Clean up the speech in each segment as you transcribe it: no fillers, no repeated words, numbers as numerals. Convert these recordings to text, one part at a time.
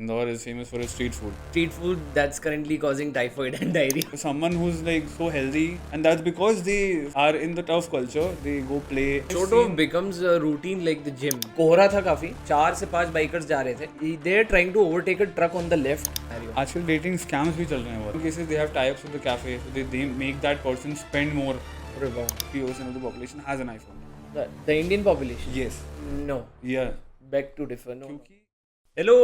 Indore is famous for its street food. Street food that's currently causing typhoid and diarrhea. For someone who's like so healthy, and that's because they are in the tough culture. They go play. Sort of becomes a routine like the gym. कोहरा था काफी 4 से 5 bikers जा रहे थे. They're trying to overtake a truck on the left. आजकल dating scams भी चल रहे हैं. In cases they have tie-ups with the cafe, so they make that person spend more. 50% of the population has an iPhone. The Indian population? Yes. No. Yeah. Beg to differ. No. Hello,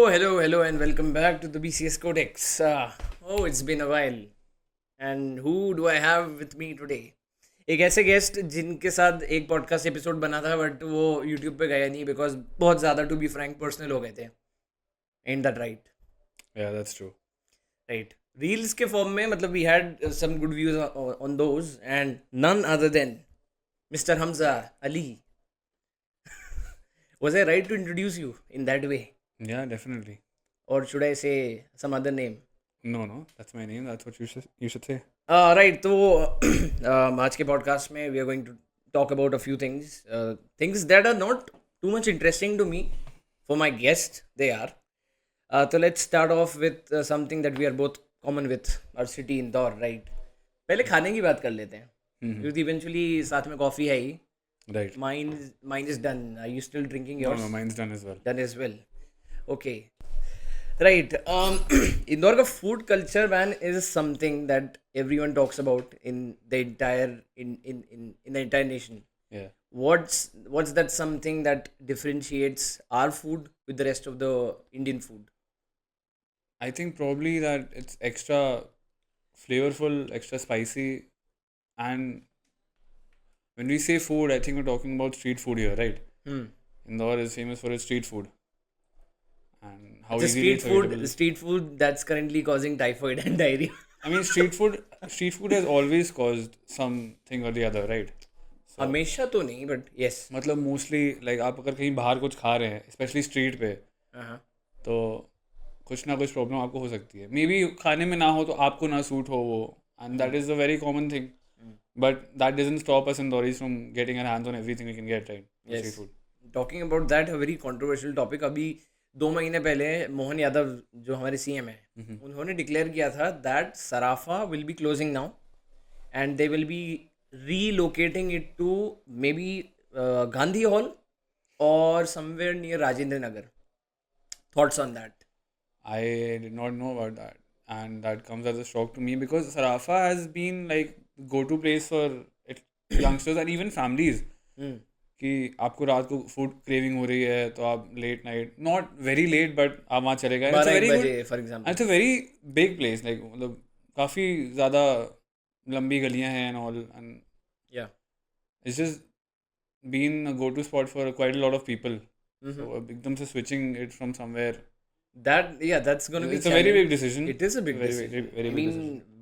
and welcome back to the BCS Codex. It's been a while. And who do I have with me today? एक ऐसे guest जिनके साथ एक podcast episode बना था but वो YouTube पे गया नहीं बिकॉज बहुत ज़्यादा टू बी फ्रैंक पर्सनल हो गए थे. And that right? Yeah, that's true. Right. Reels के फॉर्म में मतलब we had some good views on those and none other than mister Hamza Ali. Was I right to introduce you in that way? Yeah, definitely. Or should I say some other name? No, that's my name. That's what you should say. Right. तो आज के podcast में we are going to talk about a few things. Things that are not too much interesting to me. For my guest, they are. So let's start off with something that we are both common with. Our city, Indore, right? पहले खाने की बात कर लेते हैं. क्योंकि eventually साथ में कॉफ़ी है ही. Right. Mine is done. Are you still drinking yours? No, mine's done as well. Done as well. Okay. Right. Indore का food culture, man, is something that everyone talks about in the entire in the entire nation. Yeah. What's that something that differentiates our food with the rest of the Indian food? I think probably that it's extra flavorful, extra spicy, and when we say food, I think we're talking about street food here, right? Indore is famous for its street food. And how The easily it's available. street food that's currently causing typhoid and diarrhea. I mean, street food has always caused something or the other, right? हमेशा तो नहीं, but yes. मतलब mostly like आप अगर कहीं बाहर कुछ खा रहे हैं स्पेशली स्ट्रीट पे तो कुछ ना कुछ प्रॉब्लम आपको हो सकती है. मे बी खाने में ना हो तो आपको ना सूट हो वो, and that is a very common thing, but that doesn't stop us Indoris from getting our hands on everything we can get, right? Street food. Talking about that, a very controversial topic. अभी 2 महीने पहले मोहन यादव जो हमारे CM है, उन्होंने declare किया था that Sarafa will be closing now and they will be relocating it to maybe Gandhi Hall or somewhere near Rajendra Nagar. Thoughts on that? I did not know about that, and that comes as a shock to me because Sarafa has been like go-to place for youngsters and even families. कि आपको रात को food craving हो रही है तो आप late night, not very late but आप वहाँ चले गए. 12 बजे for example. It's a very big place, like मतलब काफ़ी ज़्यादा लंबी गलियाँ हैं and all, and yeah, it's just been a go-to spot for quite a lot of people. So एकदम से switching it from somewhere, that's going to be it's a very big decision. It is a big decision. Very I big mean,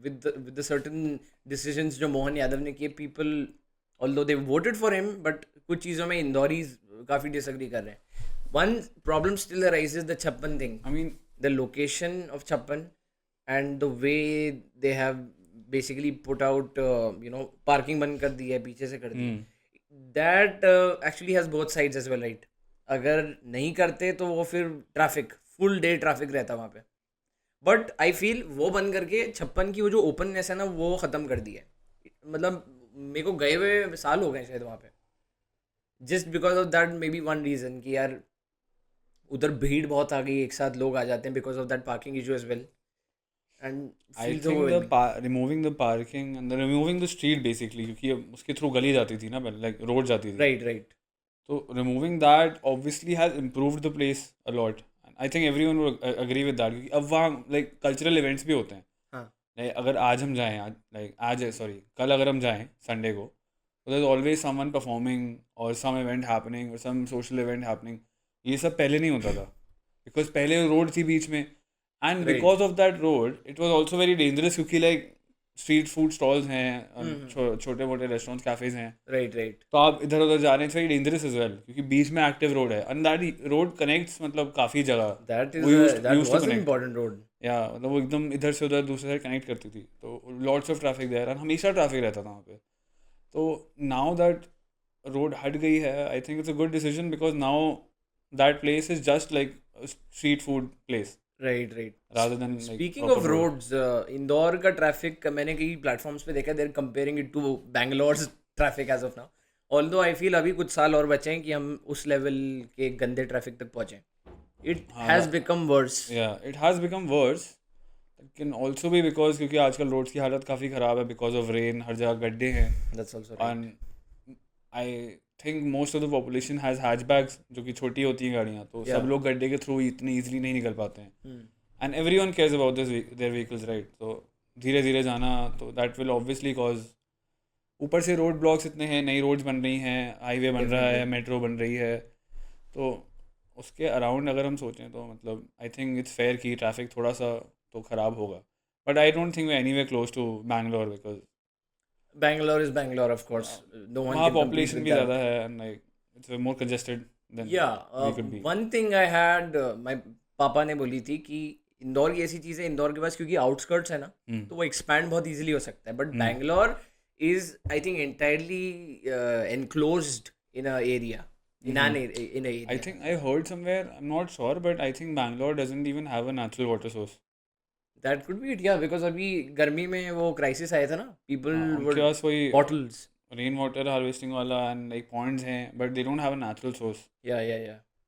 decision. with the certain decisions जो मोहन यादव ने किए, people although they voted for him, but कुछ चीज़ों में इंदौरीज काफ़ी disagree कर रहे हैं. One problem still arises, the छप्पन thing. I mean, the location of छप्पन and the way they have basically put out parking बंद कर दी है, पीछे से कर दी. That actually has both sides as well, right? अगर नहीं करते तो वो फिर ट्रैफिक फुल डे ट्रैफिक रहता वहाँ पे. बट आई फील वो बंद करके छप्पन की वो जो ओपननेस है ना वो ख़त्म कर दी है. मतलब मेरे को गए हुए साल हो गए शायद वहाँ पे, just because of that. May be one reason कि यार उधर भीड़ बहुत आ गई, एक साथ लोग आ जाते हैं because of that parking issue as well. And I think removing the parking and removing the street basically, क्योंकि उसके थ्रू गली जाती थी ना, like road जाती थी. Right. So removing that obviously has improved the place a lot. And I think everyone will agree with that, क्योंकि अब वहाँ like cultural events भी होते हैं. Like अगर आज हम जाएं कल अगर हम जाएं संडे को, so there's always someone performing or some event happening or some social event happening. ये सब पहले नहीं होता था because पहले road थी बीच में. And because of that road, it was also very dangerous क्योंकि like street food stalls हैं, छोटे मोटे restaurants, cafes हैं. Right. तो आप इधर उधर जा रहे हैं, it's very dangerous as well क्योंकि बीच में active road है and that road connects मतलब काफ़ी जगह. That was an important road. Yeah, मतलब वो एकदम इधर से उधर दूसरे साइड कनेक्ट करती थी, तो lots of traffic there and हमेशा traffic रहता था वहाँ पे. तो now that road हट गई है, I think it's a good decision because now that place is just like a street food place. Right right rather than like speaking proper off road. Roads Indore का traffic मैंने कई platforms पे देखा, they're comparing it to Bangalore traffic as of now, although I feel अभी कुछ साल और बचे हैं कि हम उस लेवल के गंदे ट्रैफिक तक पहुंचे. इट हैज़ हाँ, become verse. yeah, it has become worse. It can also be because क्योंकि आजकल रोड्स की हालत काफ़ी ख़राब है because of rain, हर जगह गड्ढे हैं. That's also right. And I think most of the population has hatchbacks जो कि छोटी होती हैं गाड़ियाँ, तो सब लोग गड्ढे के थ्रू इतनी easily नहीं निकल पाते हैं. And everyone cares about their vehicles, right? तो धीरे धीरे जाना, तो that will obviously cause, ऊपर से रोड ब्लॉक्स इतने हैं, नई रोड्स बन रही हैं, हाईवे बन रहा है, मेट्रो बन रही है, तो उसके अराउंड अगर हम सोचें तो मतलब आई थिंक इट्स फेयर कि ट्रैफिक थोड़ा सा तो ख़राब होगा. But I don't think we anyway close to Bangalore because Bangalore is Bangalore, of course. No one वहाँ can compete पॉपुलेशन with भी that. ज़्यादा है and like it's more congested than Yeah, we could be. one thing I had, my पापा ने बोली थी कि इंदौर की ऐसी चीज़ है, इंदौर के पास क्योंकि आउटस्कर्ट्स है ना, तो वो एक्सपैंड बहुत इजीली हो सकता है. But Bangalore is I think entirely enclosed in a area, in an in I area. think I heard somewhere, I'm not sure, but I think Bangalore doesn't even have a natural water source. That could be it, या because अभी गर्मी में वो crisis आया था ना, people उनके वर पास वही बॉटल्स. रेन वाटर हार्वेस्टिंग वाला एंड लाइक पॉइंट्स हैं, but they don't have a natural source. Yeah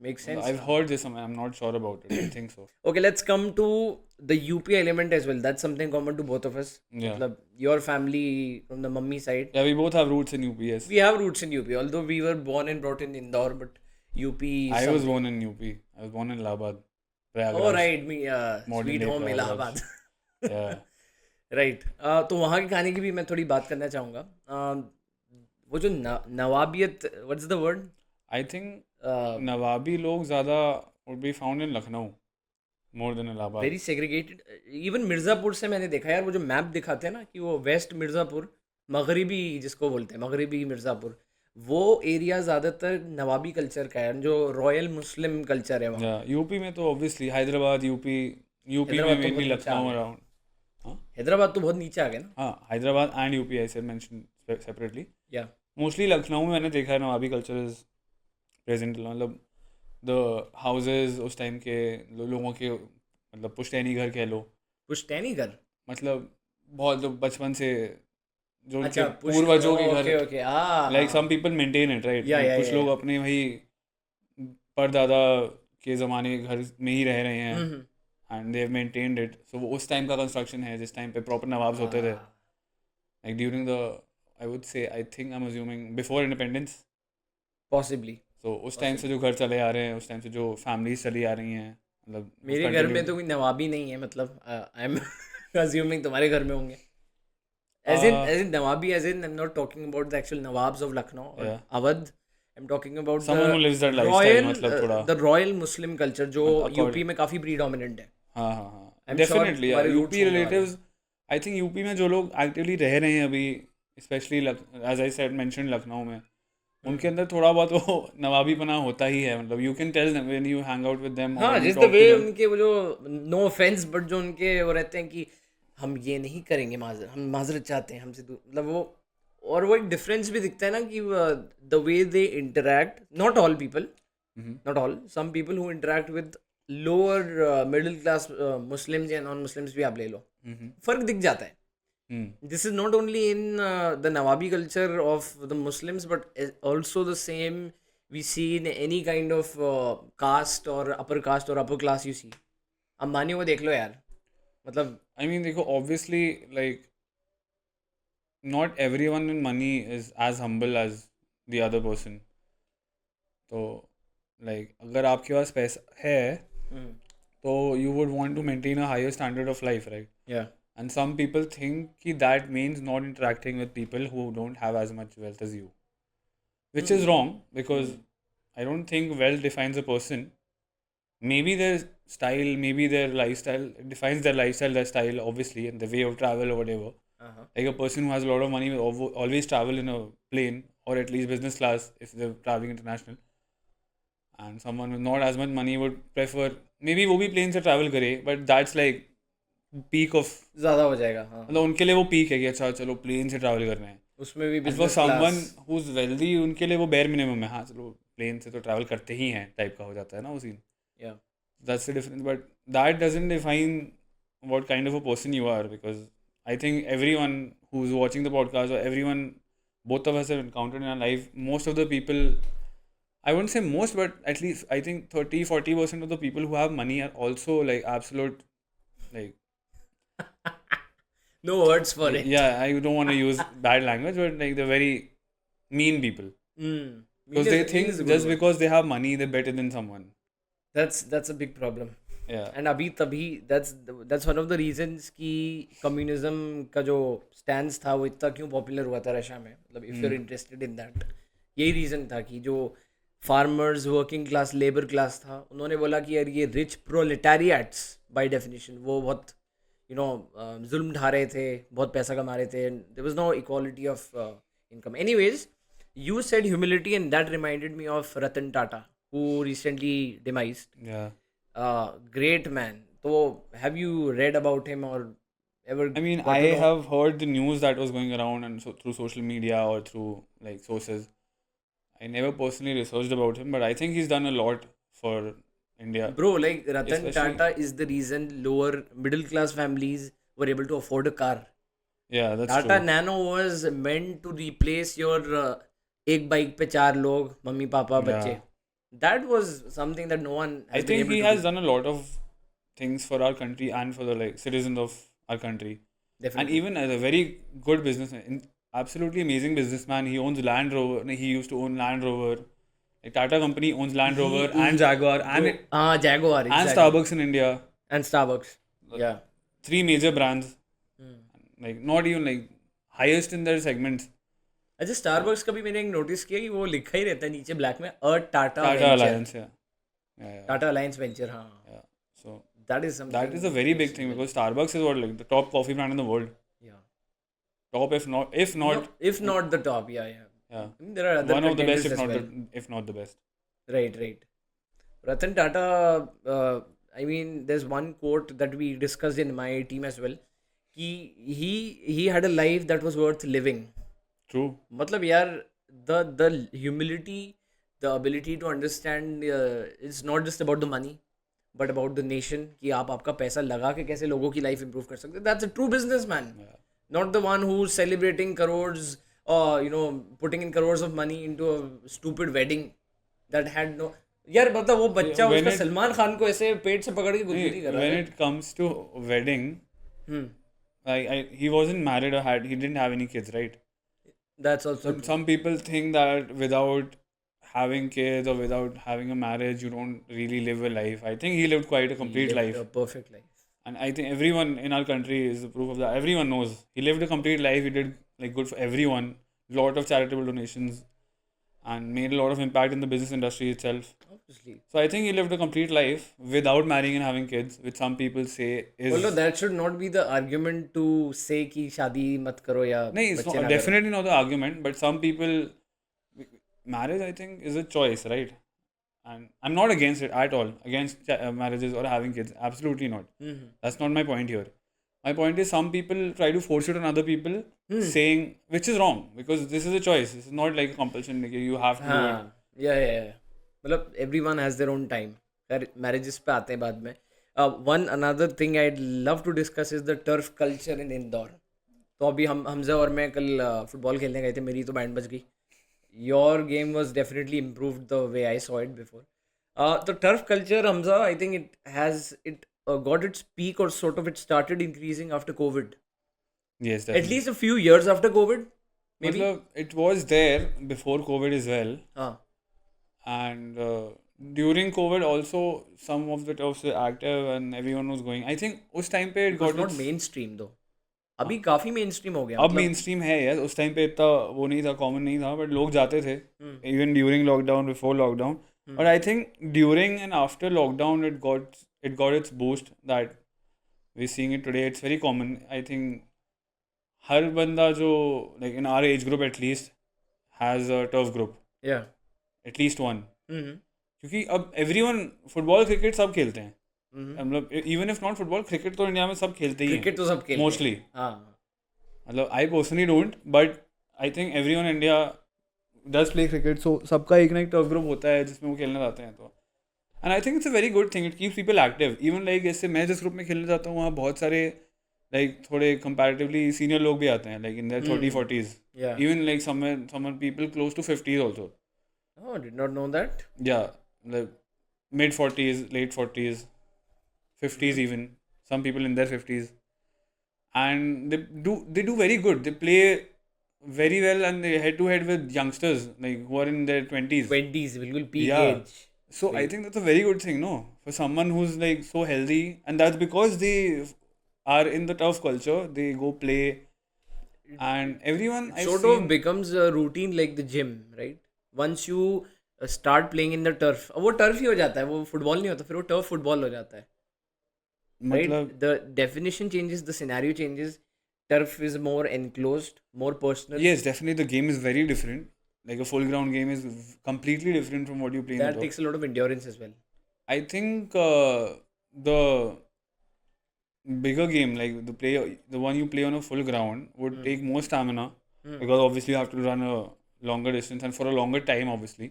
make sense. I've heard this somewhere, I'm not sure about it. I think so. Okay, let's come to the UP element as well. That's something common to both of us. Yeah. Matlab, your family from the mummy side. Yeah, we both have roots in UP, yes. We have roots in UP, although we were born and brought in Indore, but UP. I was born in UP. I was born in Allahabad. Oh, Prayagraj. right. Me, Modern sweet day home, Prayagraj. Allahabad. Yeah. Right. तो वहाँ के खाने की भी मैं थोड़ी बात करना चाहूँगा. वो जो नवाबियत, what's the word? I think Nawabi लोग ज़्यादा would be found in Lucknow more than Allahabad. Very segregated. Even Mirzapur से मैंने देखा यार, वो जो मैप दिखाते हैं ना कि वो वेस्ट मिर्ज़ापुर, मगरिबी जिसको बोलते हैं, मगरिबी मिर्ज़ापुर, वो एरिया ज़्यादातर नवाबी कल्चर का है, जो रॉयल मुस्लिम कल्चर है वहाँ. Yeah, UP में तो obviously हैदराबाद, UP में हैदराबाद तो mainly बहुत नीचे आ Lucknow गया. around. हाँ, हैदराबाद तो बहुत नीचे आ गया ना. हाँ, Hyderabad and UP I said mentioned separately. या Mostly लखनऊ में मैंने देखा है नवाबी कल्चर इज प्रेजेंट. मतलब द हाउसेज उस टाइम के लोगों के, मतलब पुश्तैनी घर कह लो, पुश्तैनी घर. मतलब बहुत जो बचपन से जो उनके अच्छा, पूर्वजों के ओके घर, ओके. हाँ like some people maintain it, right. या कुछ लोग अपने वही परदादा के ज़माने के घर में ही रह रहे हैं and they have maintained it. So वो उस टाइम का कंस्ट्रक्शन है जिस टाइम पे प्रॉपर नवाब्स होते थे, like during the, I would say, I think I'm assuming before independence. Possibly. So उस टाइम से जो घर चले आ रहे हैं, उस टाइम से जो फैमिलीज चली आ रही हैं, मतलब मेरे घर में तो कोई नवाबी नहीं है, मतलब आई एम अज्यूमिंग तुम्हारे घर में होंगे. As in नवाबी, as in I'm not talking about the actual Nawabs of Lucknow or Awadh. I'm talking about someone who lives that lifestyle, royal, मतलब थोड़ा the royal Muslim culture जो UP में काफ़ी predominant है. हाँ हाँ हाँ, I'm sure डेफिनेटली. तुम्हारे roots यूपी होने वाले रिलेटिव्स, आई थिंक यूपी में जो लोग एक्टिवली रह रहे हैं अभी, specially as I said mention Lucknow में, उनके अंदर थोड़ा बहुत वो नवाबी पना होता ही है. मतलब you can tell them when you hang out with them. हाँ, जिस द वे उनके वो जो, नो ऑफेंस, बट जो उनके वो रहते हैं कि हम ये नहीं करेंगे, हम माजरत चाहते हैं हमसे, मतलब वो, और वो एक डिफरेंस भी दिखता है ना कि the way they interact, not all people, not all, some people who interact with lower middle class Muslims या नॉन मुस्लिम्स भी आप ले लो, फर्क दिख जाता है. This is not only in the Nawabi culture of the Muslims, but also the same we see in any kind of caste or upper class you see. Ambani को देख लो यार, मतलब I mean देखो, obviously like not everyone in money is as humble as the other person. तो like अगर आपके पास पैसा है तो you would want to maintain a higher standard of life, right? yeah. And some people think कि that means not interacting with people who don't have as much wealth as you, which is wrong, because I don't think wealth defines a person. Maybe their style, maybe their lifestyle, it defines their lifestyle, their style, obviously, and the way of travel or whatever. Like a person who has a lot of money will always travel in a plane, or at least business class if they're traveling international. And someone with not as much money would prefer, maybe वो भी plane से travel करे, but that's like peak of ज़्यादा हो जाएगा. हाँ, मतलब उनके लिए वो पीक है कि अच्छा चलो प्लेन से ट्रैवल कर रहे हैं. उसमें भी for business someone class. Who is wealthy, उनके लिए वो बेयर मिनिमम है. हाँ चलो प्लेन से तो ट्रैवल करते ही हैं टाइप का हो जाता है ना वो सीन. या that's the difference. But that doesn't define what kind of a person you are, because I think everyone who's watching the podcast, or everyone both of us have encountered in our life, most of the people, I wouldn't say most, but at least I think 30-40% of the people who have money are also like absolute, like, No words for it. yeah, I don't want to use bad language, but like they're very mean people, because they Mean is a think good just word. because they have money they're better than someone. That's a big problem. Yeah. And अभी तभी that's one of the reasons कि communism का जो stand था वो इतना क्यों popular हुआ था रशिया में, मतलब if you are interested in that, यही रीज़न था कि जो farmers working class labour class था उन्होंने बोला कि यार ये रिच प्रोलेटारिएट्स बाय डेफिनेशन वो बहुत जुल्म ढा रहे थे, बहुत पैसा कमा रहे थे, there was no equality of income. Anyways, you said humility and that reminded me of Ratan Tata, who recently demised. Yeah. Great man. So have you read about him or ever I mean, got I to know? have heard the news that was going around, and so through social media or through like sources. I never personally researched about him, but I think he's done a lot for India. Bro, like Ratan Especially- Tata is the reason lower middle class families were able to afford a car. Yeah, that's Tata true. Nano was meant to replace your एक bike पे 4 लोग, mummy papa बच्चे. Yeah. That was something that no one I has been think able he to has do. done a lot of things for our country and for the like citizens of our country. And Definitely. even as a very good businessman, absolutely amazing businessman. He owns Land Rover. He used to own Land Rover. Like Tata company owns Land Rover and Jaguar and Jaguar, and exactly. Starbucks in India. And Starbucks. Yeah. 3 major brands. Like not even like highest in their segments. अच्छा, Starbucks का भी मैंने एक notice किया कि वो लिखा ही रहता है नीचे ब्लैक में Tata Tata venture. Alliance, yeah. Yeah. Tata alliance venture. हाँ, Yeah. So that is something. that is a very big thing, because Starbucks is what, like the top coffee brand in the world. Yeah. Top, if not No, if not the top, yeah. yeah, I mean, there are other one of the best, contenders if as not well. if not the best. Right. Ratan Tata, I mean, there's one quote that we discussed in my team as well. He had a life that was worth living. True. मतलब यार, the humility, the ability to understand, it's not just about the money but about the nation, कि आप आपका पैसा लगा के कैसे लोगों की लाइफ इंप्रूव कर सकते हैं. That's a true businessman. Not the one who's celebrating crores or putting in crores of money into a stupid wedding that had no. यार मतलब वो बच्चा when उसका सलमान खान को ऐसे पेट से पकड़ के गुदगुदी कर रहा When है. it comes to wedding, he wasn't married or he didn't have any kids, right? That's also But some people think that without having kids or without having a marriage, you don't really live a life. I think he lived quite a complete life. a perfect life. And I think everyone in our country is the proof of that. Everyone knows he lived a complete life. He did like good for everyone. Lot of charitable donations, and made a lot of impact in the business industry itself. Obviously. So I think he lived a complete life without marrying and having kids, which some people say is. Although that should not be the argument to say कि शादी मत करो या No, it's बच्चे not, ना करो. definitely not the argument. But some people, marriage, I think, is a choice, right? And I'm not against it at all, against marriages or having kids. Absolutely not. That's not my point here. My point is some people try to force it on other people, saying, which is wrong, because this is a choice. This is not like a compulsion. Like you have to do it. हाँ, yeah. मतलब everyone has their own time. खैर marriages पे आते हैं बाद में. One another thing I'd love to discuss is the turf culture in Indore. तो अभी हमजा और मैं कल फुटबॉल खेलने गए थे, मेरी तो बैंड बज गई. Your game was definitely improved the way I saw it before. The turf culture, Hamza, I think it got its peak, or sort of it started increasing after COVID. Yes, At definitely. least a few years after COVID, maybe. Matlab, it was there before COVID as well. हाँ. And during COVID also, some of the turfs were active and everyone was going. I think उस time पे it It was got not its, mainstream though. अभी काफी mainstream हो गया. अब मतलब main stream है यार. उस टाइम पे इतना वो नहीं था, कॉमन नहीं था, बट लोग जाते थे even during lockdown, before lockdown. But I think during and after lockdown it got its boost that we seeing it today. It's very common. I think हर बंदा जो like in our age group at least has a turf group, yeah. At least one. Mm-hmm. क्योंकि अब everyone football cricket सब खेलते हैं. Mm-hmm. मतलब even if not football, cricket तो इंडिया में सब खेलते ही हैं क्रिकेट तो सब खेलते हैं. मोस्टली. हाँ. मतलब I personally don't, but I think everyone India does play cricket. So सबका एक ना एक टर्फ ग्रुप होता है जिसमें वो खेलने जाते हैं. तो and I think it's a very good thing, it keeps people active. Even like जैसे मैं जिस ग्रुप में खेलने जाता हूँ वहाँ बहुत सारे लाइक थोड़े कंपैरेटिवली सीनियर लोग भी आते हैं, like in their 30-40s, Yeah. Even like some people close to 50s also. Oh, did not know that. Yeah, like mid 40s, late 40s, 50s even. Some people in their 50s, and they do very good. They play very well, and they head to head with youngsters like who are in their 20s. 20s बिल्कुल peak Yeah. age. So I think that's a very good thing, no? For someone who's like so healthy, and that's because they are in the tough culture. They go play, and everyone It I've sort seen. of becomes a routine like the gym, right? Once you start playing in the turf, अब वो turf ही हो जाता है, वो football नहीं होता, फिर वो turf football हो जाता है, right? मतलब The definition changes, the scenario changes. Turf is more enclosed, more personal. yes, definitely the game is very different. Like a full ground game is completely different from what you play in the That turf. takes a lot of endurance as well. I think the bigger game, like the one you play on a full ground, would take more stamina because obviously you have to run a longer distance and for a longer time, obviously.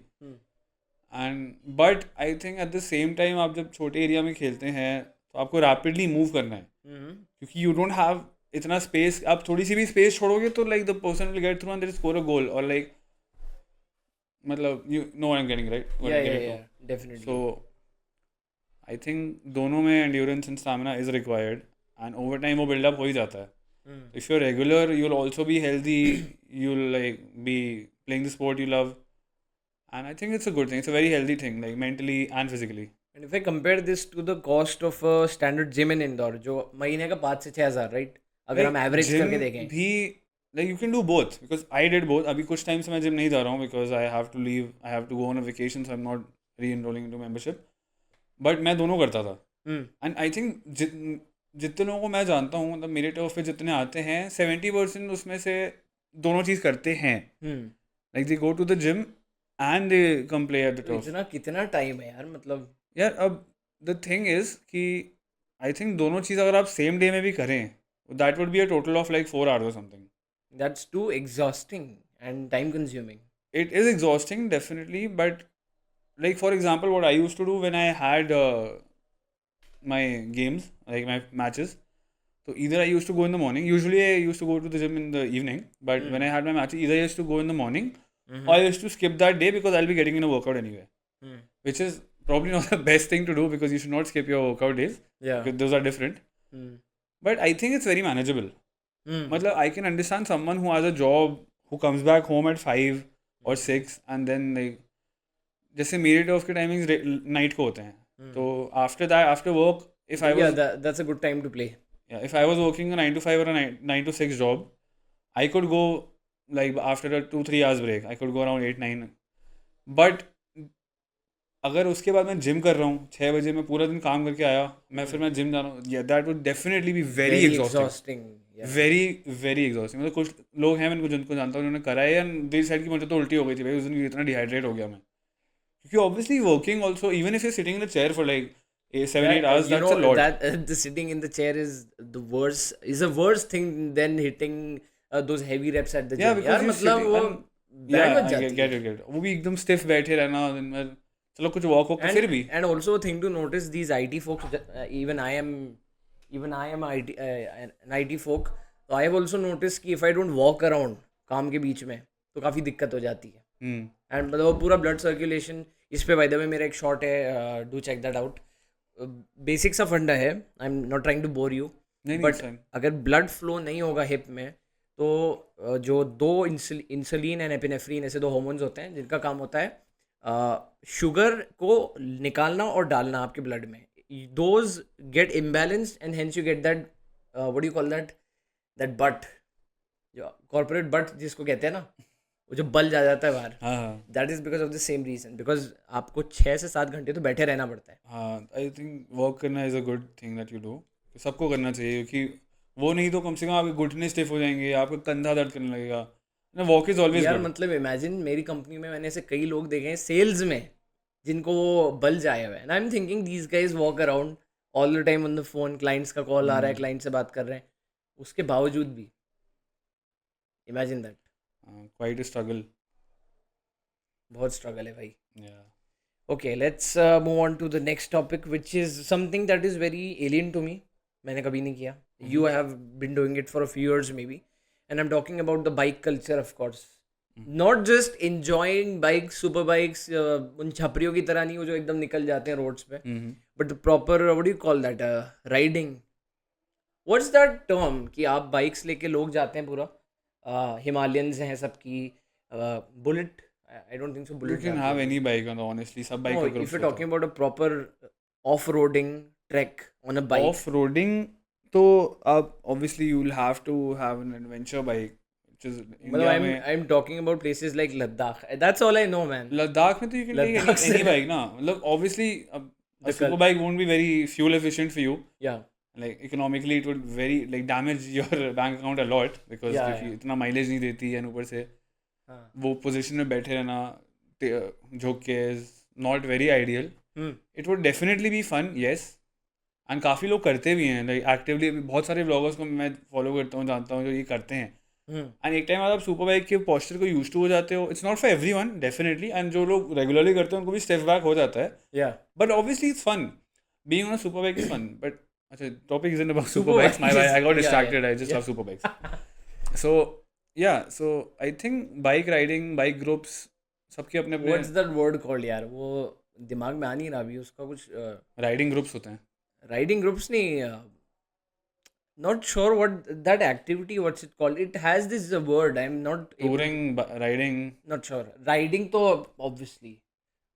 And but I think at the same time आप जब छोटे area में खेलते हैं तो आपको rapidly move करना है क्योंकि यू डोंट हैव इतना स्पेस. आप थोड़ी सी भी स्पेस छोड़ोगे तो like the person will get through and they score a goal और लाइक मतलब you know I am getting right. Yeah, definitely. So I think दोनों में endurance and stamina is required and over time वो buildup हो ही जाता है. If you are regular you will also be healthy, you will like be playing the sport you love, and I think it's a good thing. It's a very healthy thing like mentally and physically. And if I compare this to the cost of a standard gym in Indore, जो महीने का 5 से 6 हज़ार, right? अगर हम average gym करके देखें. भी like you can do both because I did both. अभी कुछ टाइम से मैं जिम नहीं जा रहा हूँ because I have to leave, I have to go on a vacation, so I am not re enrolling into membership. But मैं दोनों करता था एंड आई थिंक जितने लोगों को मैं जानता हूँ मतलब मेरे टर्फ पे जितने आते हैं 70% उसमें से दोनों चीज़ करते हैं. Like they go to the gym and they come play at the तो टर्फ. इतना कितना टाइम है यार, मतलब. यार अब द थिंग इज़ कि आई थिंक दोनों चीज़ अगर आप सेम डे में भी करें that would be a total of like 4 hours or something. That's too exhausting and time consuming. It is exhausting definitely, but like for example what I used to do when I had my games, like my matches. So either I used to go in the morning. Usually I used to go to the gym in the evening. But when I had my matches, either I used to go in the morning or I used to skip that day because I'll be getting in a workout anyway. Which is probably not the best thing to do because you should not skip your workout days. Yeah. Because those are different. But I think it's very manageable. Matlab, I can understand someone who has a job who comes back home at 5 or 6 and then like जैसे मेरे turf के timings night को होते हैं तो after that after work if I was that's a good time to play. yeah, if I was working a 9 to 5 or a 9 to 6 job, I could go like after a 2-3 hours break, I could go around 8-9. But अगर उसके बाद मैं gym कर रहा हूँ 6 बजे, मैं पूरा दिन काम करके आया, मैं जिम जा रहा हूँ, yeah, that would definitely be very exhausting. Yeah. very very exhausting. मतलब कुछ लोग हैं मैं जिनको जानता हूँ उन्होंने करा है एंड दिस साइड की मुझे तो उल्टी हो गई थी भाई उस दिन, इतना डिहाइड्रेट हो गया मैं क्योंकि obviously working also, even if you're sitting in a chair for like 7-8 hours, You that's know a lot. that the sitting in the chair is a worse thing than hitting those heavy reps at the gym. Yeah, because यार you're मतलब sitting वो and band बज I जाती get है. it. वो भी एकदम stiff बैठे रहना दिन भर, चलो कुछ walk हो फिर भी. And also a thing to notice, these IT folks, even I am IT, an IT folk, so I have also noticed कि if I don't walk around काम के बीच में तो काफ़ी दिक्कत हो जाती है. एंड मतलब वो पूरा ब्लड सर्कुलेशन, इस पे बाय द वे मेरा एक शॉट है, do check that out. Basic सा फंडा है, I am not trying to bore you, but अगर ब्लड फ्लो नहीं होगा हिप में तो जो दो इंसुलिन एंड एपिनेफ्रीन ऐसे 2 हार्मोन्स होते हैं जिनका काम होता है शुगर को निकालना और डालना आपके ब्लड में. Those get imbalanced and hence you get that what you call that butt, जो कॉर्पोरेट बट जिसको कहते हैं ना, वो जो बल जा जाता है बाहर. That is because of the same reason, because आपको 6 से 7 घंटे तो बैठे रहना पड़ता है. हाँ, आई थिंक वर्क करना is a good thing that you do. सबको करना चाहिए क्योंकि वो नहीं तो कम से कम आपके घुटने स्टिफ हो जाएंगे, आपका कंधा दर्द करने लगेगा. वॉक इज ऑलवेज यार गुड. मतलब इमेजिन, मेरी कंपनी में मैंने ऐसे कई लोग देखे हैं सेल्स में जिनको वो बल जाया हुआ है. I am thinking these guys walk around all the time on the phone, clients का कॉल आ रहा है, क्लाइंट से बात कर रहे हैं, उसके बावजूद भी imagine that. Quite a struggle. बहुत स्ट्रगल है भाई. Okay, let's move on to the next topic, which is something that is very alien to me. मैंने कभी नहीं किया. You have been doing it for a few years maybe, and I'm talking about the bike culture, of course. Not just enjoying bikes, super bikes, उन छपरियों की तरह नहीं, वो जो एकदम निकल जाते हैं roads पे, but the proper, what do you call that, riding. What's that term कि आप बाइक्स लेके लोग जाते हैं पूरा, हिमालयंस हैं सबकी, bullet, I don't think so You bullet can have any bike on honestly, सब bike No, का if groups you're होता talking about a proper off-roading trek on a है. bike. Off-roading तो अब obviously you'll have to have an adventure bike, which is मतलब India I'm में. I'm talking about places like Ladakh. That's all I know, man. Ladakh में तो you can take Ladakh any से bike ना, मतलब obviously a the super bike won't be very fuel efficient for you. yeah Like economically it would very like damage your bank account a lot because yeah if you yeah इतना mileage नहीं देती है ऊपर से हाँ. वो position में बैठे रहना झुक के is not very ideal. It would definitely be fun, yes. And काफ़ी लोग करते भी हैं लाइक एक्टिवली. बहुत सारे ब्लॉगर्स को मैं फॉलो करता हूँ, जानता हूँ जो ये करते हैं. एंड एक टाइम बाद आप सुपर बाइक के पोस्चर को यूज टू हो जाते हो. It's not for every one definitely, and जो लोग रेगुलरली करते हैं उनको भी स्टेप बैक हो जाता है. yeah but obviously it's fun. Being on a super bike is fun. But अच्छा, topic isn't about Super super bikes. My bike by, I got yeah distracted. I just yeah love super bikes. So yeah, so I think bike riding, bike groups सबके अपने अपने what's that word called यार, वो दिमाग में आ नहीं रहा अभी उसका कुछ. राइडिंग ग्रुप्स होते हैं. राइडिंग ग्रुप्स नहीं, not sure what that activity, what's it called, it has this word, I'm not able to, touring, riding. not sure. Riding तो obviously,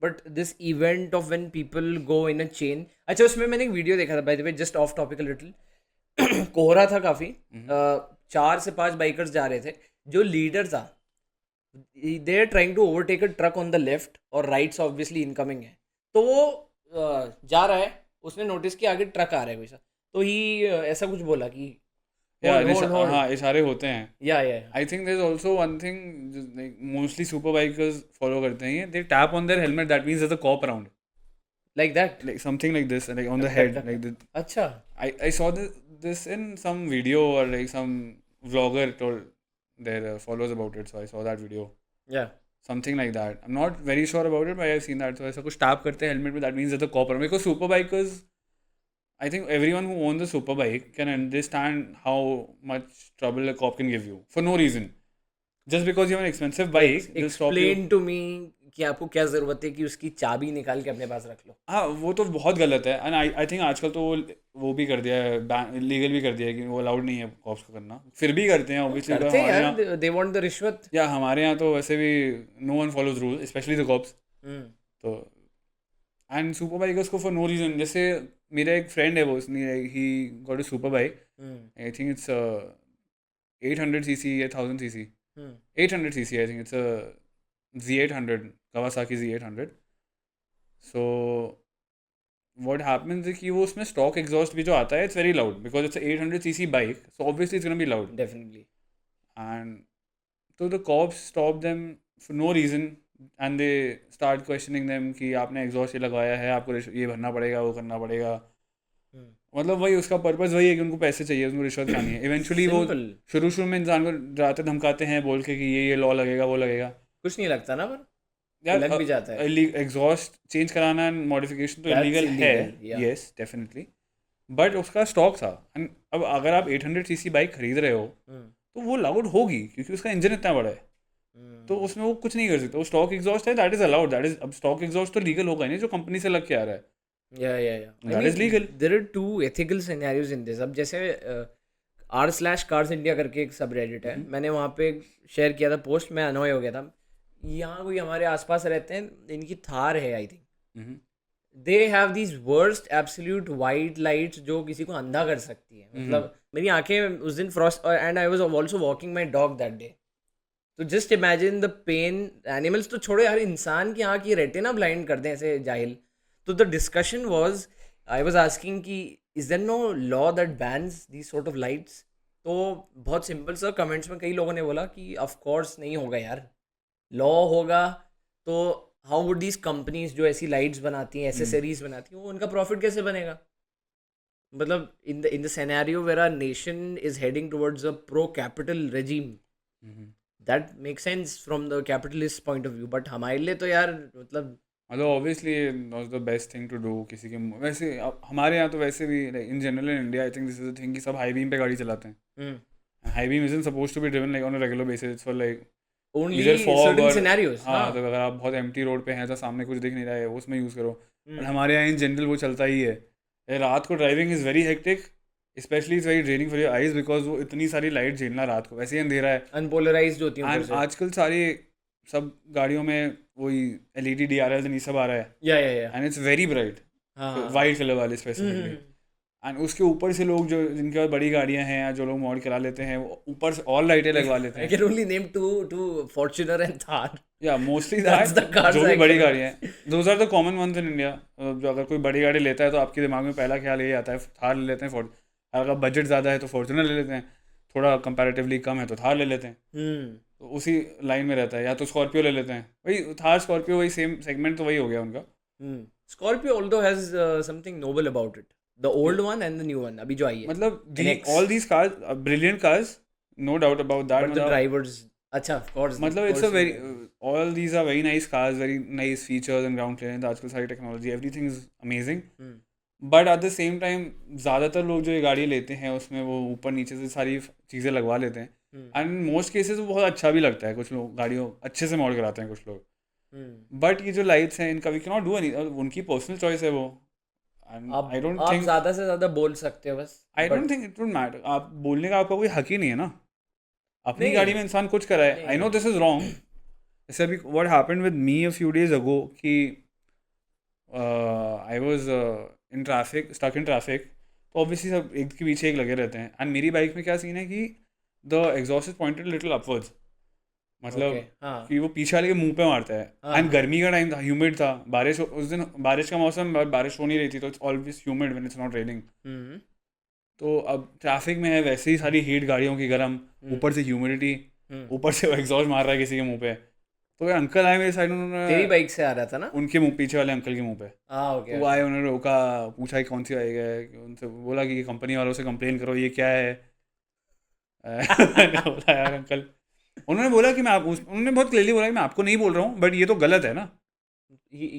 but this event of when people go in a chain. अच्छा, उसमें मैंने एक video देखा था, by the way, just off topic a little. कोहरा था काफ़ी, 4 से 5 बाइकर्स जा रहे थे. जो लीडर था, they are trying to overtake a truck on the left, और राइट्स ऑब्वियसली इनकमिंग है. तो वो जा रहा है, उसने नोटिस किया आगे ट्रक आ रहा है कोई सा, तो ही ऐसा कुछ बोला कि होल्ड होल्ड होल्ड. हाँ, इशारे होते हैं. Yeah I think there is also one thing mostly super bikers follow करते हैं. They tap on their helmet, that means there a cop around, like that, like something like this, like on the head, like the, अच्छा. I saw this in some video, or like some vlogger told their followers about it, so I saw that video. या Something like that. I'm not very sure about it, but I've seen that. So ऐसा कुछ tap करते हैं helmet में, that means that the cop around, because super bikers, I think everyone who owns a super bike can understand how much trouble a cop can give you for no reason. Just because you have an expensive bike, they'll stop you. Explain to me कि आपको क्या ज़रूरत है कि उसकी चाबी निकाल के अपने पास रख लो. हाँ, वो तो बहुत गलत है. एंड आई थिंक आजकल तो वो भी कर दिया है, लीगल भी कर दिया है कि वो अलाउड नहीं है कॉप्स को करना. फिर भी करते हैं ऑब्वियसली. करते हैं यार, दे वांट द रिश्वत. या हमारे यहाँ तो वैसे भी no one follows rule, specially the cops. तो एंड सुपर बाइकर्स को फॉर नो रीजन, जैसे मेरा एक फ्रेंड है, वो उसने ही got a super bike. I think it's 800cc या 1000cc. 800cc I think. It's a Z800, Kawasaki Z800. So what happens is कि वो उसमें stock exhaust भी जो आता है, it's very loud because it's a 800cc bike, so obviously it's going to be loud. Definitely. And so the cops stop them for no reason, and they start questioning them कि आपने exhaust ये लगाया है, आपको ये भरना पड़ेगा, वो करना पड़ेगा. मतलब वही उसका पर्पस वही है कि उनको पैसे चाहिए, उनको रिश्वत खानी है. इवेंचुअली वो शुरू में इंसान को डराते धमकाते हैं बोल के कि ये लॉ लगेगा, वो लगेगा. कुछ नहीं लगता ना, पर यार लग भी जाता है. एग्जॉस्ट चेंज कराना एंड मॉडिफिकेशन तो That's इलीगल है, illegal, yeah. Yes definitely. But उसका स्टॉक था. एंड अब अगर आप 800cc बाइक खरीद रहे हो तो वो लाउड होगी क्योंकि उसका इंजन इतना बड़ा है. तो उसमें वो कुछ नहीं कर सकता. वो स्टॉक एग्जॉस्ट है, that is allowed. That is, अब स्टॉक एग्जॉस्ट तो लीगल होगा नहीं जो कंपनी से लग के आ रहा है. yeah. That is legal. There are two ethical scenarios in this. अब जैसे r/cars India करके एक सब रेडिट है, मैंने वहाँ पे शेयर किया था पोस्ट, मैं अनॉय हो गया था. यहाँ कोई हमारे आसपास रहते हैं, इनकी थार है I think. They have these worst absolute white lights जो किसी को अंधा कर सकती है. मतलब मेरी आंखें उस दिन frost, and I was also walking my dog that day. तो just imagine the pain. Animals तो छोड़ो यार, इंसान की आँख की रेटिना ब्लाइंड कर दें ऐसे जाहिल. तो the discussion was, I was asking कि is there no law that bans these sort of lights. तो बहुत सिंपल सा कमेंट्स में कई लोगों ने बोला कि ऑफ कोर्स नहीं होगा यार. लॉ होगा तो हाउ वुड दीज कंपनीज जो ऐसी लाइट्स बनाती हैं, एसेसरीज बनाती हैं, वो उनका प्रॉफिट कैसे बनेगा. मतलब in the scenario where our nation is heading towards a pro capital regime, that make sense from the capitalist point of view. But हमारे लिए तो यार मतलब मतलब obviously was the best thing to do किसी के वैसे हमारे यहाँ तो वैसे भी in general in India I think this is the thing कि सब हाई बीम पे गाड़ी चलाते हैं. High beam isn't suppose to be driven like on a regular basis. It's for like only इधर फॉग सर्टेन और सिनेरियोस. हाँ, तो अगर आप बहुत एम्प्टी रोड पे हैं तो सामने कुछ दिख नहीं रहा है उसमें यूज़ करो. और हमारे यहाँ इन जनरल वो चलता ही है. रात को driving is very hectic, specially it's very draining for your eyes because वो इतनी सारी लाइट झेलना रात को, वैसे ही अंधेरा है. अनपोलराइज्ड होती है ऊपर एंड से. आजकल सारी सब गाड़ियों में वही एलईडी DRLs ये सब आ रहा है. या एंड इट्स वेरी ब्राइट, हाँ. वाइट कलर वाले स्पेसिफिकली. एंड उसके ऊपर से लोग जो जिनके पास बड़ी गाड़ियां हैं या जो लोग मॉड करा लेते हैं वो ऊपर से और लाइटें लगवा लेते I हैं. can only name two Fortuner and Thar. या मोस्टली That's the cars जो भी I बड़ी can- गाड़ियां हैं, those are the common ones in India. जो अगर कोई बड़ी गाड़ी लेता है तो आपके दिमाग में पहला ख्याल यही आता है थार ले लेते हैं. अगर बजट ज़्यादा है तो फॉर्च्यूनर ले लेते हैं, थोड़ा कंपैरेटिवली कम है तो थार ले लेते हैं. तो उसी लाइन में रहता है. या तो स्कॉर्पियो ले लेते हैं, वही थार स्कॉर्पियो वही सेम सेगमेंट, तो वही हो गया उनका. Scorpio although has something noble about it. The old one and the new one. अभी जो आई है. मतलब NX. all these cars brilliant cars, no doubt about that. But the drivers. अच्छा, of course. मतलब it's a very all these are very nice cars, very nice features and ground clearance. आजकल सारी technology, everything is amazing. But at the same time ज़्यादातर लोग जो ये गाड़ी लेते हैं उसमें वो ऊपर नीचे से सारी चीज़ें लगवा लेते हैं. एंड मोस्ट केसेस वो बहुत अच्छा भी लगता है. कुछ लोग गाड़ियों अच्छे से मॉड कराते हैं कुछ लोग. बट ये जो लाइट्स हैं इनका we can not do any, उनकी पर्सनल चॉइस है वो. आप आई डोंट आप थिंक ज़्यादा से ज़्यादा बोल सकते हो बस. आई don't think it would matter. आप बोलने का आपका कोई हक ही नहीं है ना. अपनी नहीं. गाड़ी में इंसान कुछ कराए. नहीं. I know this is wrong. जैसे अभी what happened with me a few days ago कि I was in traffic, stuck in traffic. तो ऑब्वियसली सब एक के पीछे एक लगे रहते हैं. एंड मेरी बाइक में क्या सीन है कि the exhaust is pointed little upwards. मतलब Okay, हाँ. कि वो पीछे वाले के मुंह पे मारता है. हाँ. एंड गर्मी का टाइम था, ह्यूमिड था, बारिश उस दिन बारिश का मौसम, बारिश हो नहीं रही थी, तो it's always humid when it's not raining. तो अब ट्रैफिक में है, वैसे ही सारी हीट गाड़ियों की गर्म, ऊपर से ह्यूमिडिटी, ऊपर से एग्जॉस्ट मार रहा है किसी के मुंह पे. तो वो अंकल आए मेरे साइड, तेरी उन्होंने बाइक से आ रहा था ना. उनके मुंह, पीछे वाले अंकल के मुंह पे. हाँ, ओके. तो वो आए, उन्होंने रोका, पूछा कि कौन सी बाइक है. उनसे बोला कि कंपनी वालों से कंप्लेन करो, ये क्या है. मैंने बोला यार अंकल, उन्होंने बोला कि उन्होंने बहुत क्लियरली बोला कि मैं आपको नहीं बोल रहा हूँ बट ये तो गलत है ना.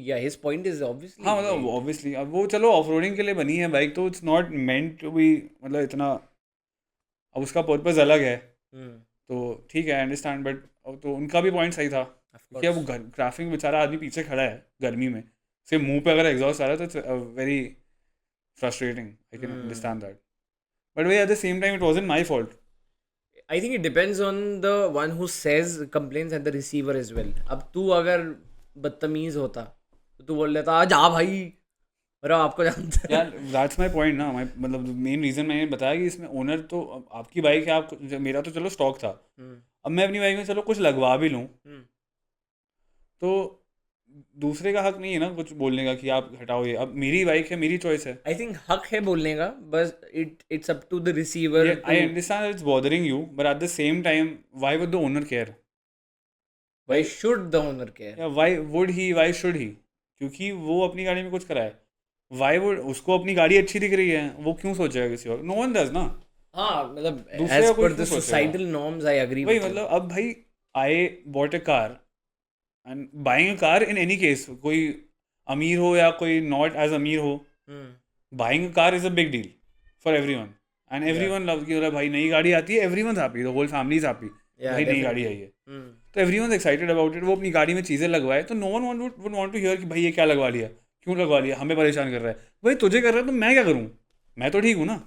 Yeah, his point is obviously. हाँ मतलब ऑब्वियसली अब वो चलो ऑफ रोडिंग के लिए बनी है बाइक, तो it's not meant to be, मतलब इतना, अब उसका पर्पज़ अलग है तो ठीक है, आई अंडरस्टैंड. बट तो उनका भी पॉइंट सही था. क्योंकि अब ट्रैफिक में बेचारा आदमी पीछे खड़ा है गर्मी में, सिर्फ मुंह पे अगर एग्जॉस्ट आ रहा है तो it's very frustrating. I can understand that. But way at the same time it wasn't my fault. I think it depends on the one who says complaints and the receiver as well. अब तू अगर बदतमीज होता तो तू बोल लेता आ जा भाई, और आपको जानता है. यार दैट्स माय पॉइंट ना. मतलब मेन रीज़न मैंने बताया कि इसमें ओनर तो आपकी बाइक है, आप, मेरा तो चलो स्टॉक था. अब मैं अपनी बाइक में चलो कुछ लगवा भी लूँ तो दूसरे का हक नहीं है ना कुछ बोलने का कि आप हटाओ ये. अब मेरी बाइक है, मेरी चॉइस है. I think हक है बोलने का, बस it's up to the receiver. I understand it's bothering you, but at the same time why would the owner care. Why should the owner care? या व्हाई शुड ही. क्योंकि वो अपनी गाड़ी में कुछ कराए. व्हाई वुड, उसको अपनी गाड़ी अच्छी दिख रही है, वो क्यों सोचेगा किसी और. नो वन डज ना. हाँ मतलब दूसरे as का कोई per the क्यों सोचेगा? societal norms I agree वही with you. मतलब अब भाई I bought a car and buying a car in any case, कोई अमीर हो या कोई नॉट एज अमीर हो, buying a car is a big deal for everyone. And everyone love कि मतलब भाई नई गाड़ी आती है, everyone happy, the whole family is happy, भाई नई गाड़ी आई है. तो एवरीवन एक्साइटेड अबाउट इट. वो अपनी गाड़ी में चीज़ें लगवाए तो no one would want to hear कि भाई ये क्या लगवा लिया, क्यों लगवा लिया, हमें परेशान कर रहा है. भाई तुझे कर रहा है तो मैं क्या करूँ, मैं तो ठीक हूँ ना.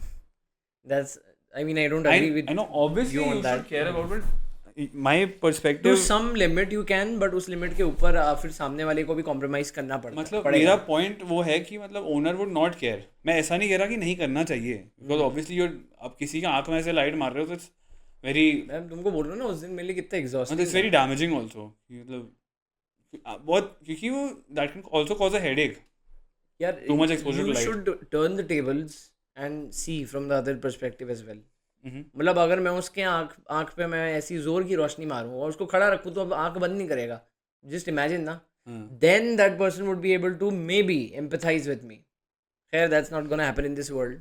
That's, I mean, I don't agree with I know obviously you on you that. should care about it. My perspective, To some limit you can, but उस लिमिट के ऊपर फिर सामने वाले को भी कॉम्प्रोमाइज करना पड़ता मतलब पड़ेगा. मेरा पॉइंट वो है कि मतलब ओनर वुड नॉट केयर. मैं ऐसा नहीं कह रहा कि नहीं करना चाहिए, बिकॉज ऑब्वियसली आप किसी का आंख में ऐसे लाइट मार रहे हो तो इट्स वेरी, मैं तुमको बोल रहा हूँ ना उस दिन मेरे लिए कितना एग्जॉस्ट. मतलब इट्स वेरी डैमेजिंग ऑल्सो. मतलब बहुत, क्योंकि वो that can also cause a headache. यार too much exposure to you light. should turn the tables and see from the other perspective as well. Mhm. मतलब अगर मैं उसके आँख पे मैं ऐसी जोर की रोशनी मारूँ और उसको खड़ा रखूँ तो अब आँख बंद नहीं करेगा. जस्ट इमेजिन ना. Then that person would be able to maybe empathize with me. खैर that's not gonna happen in this world.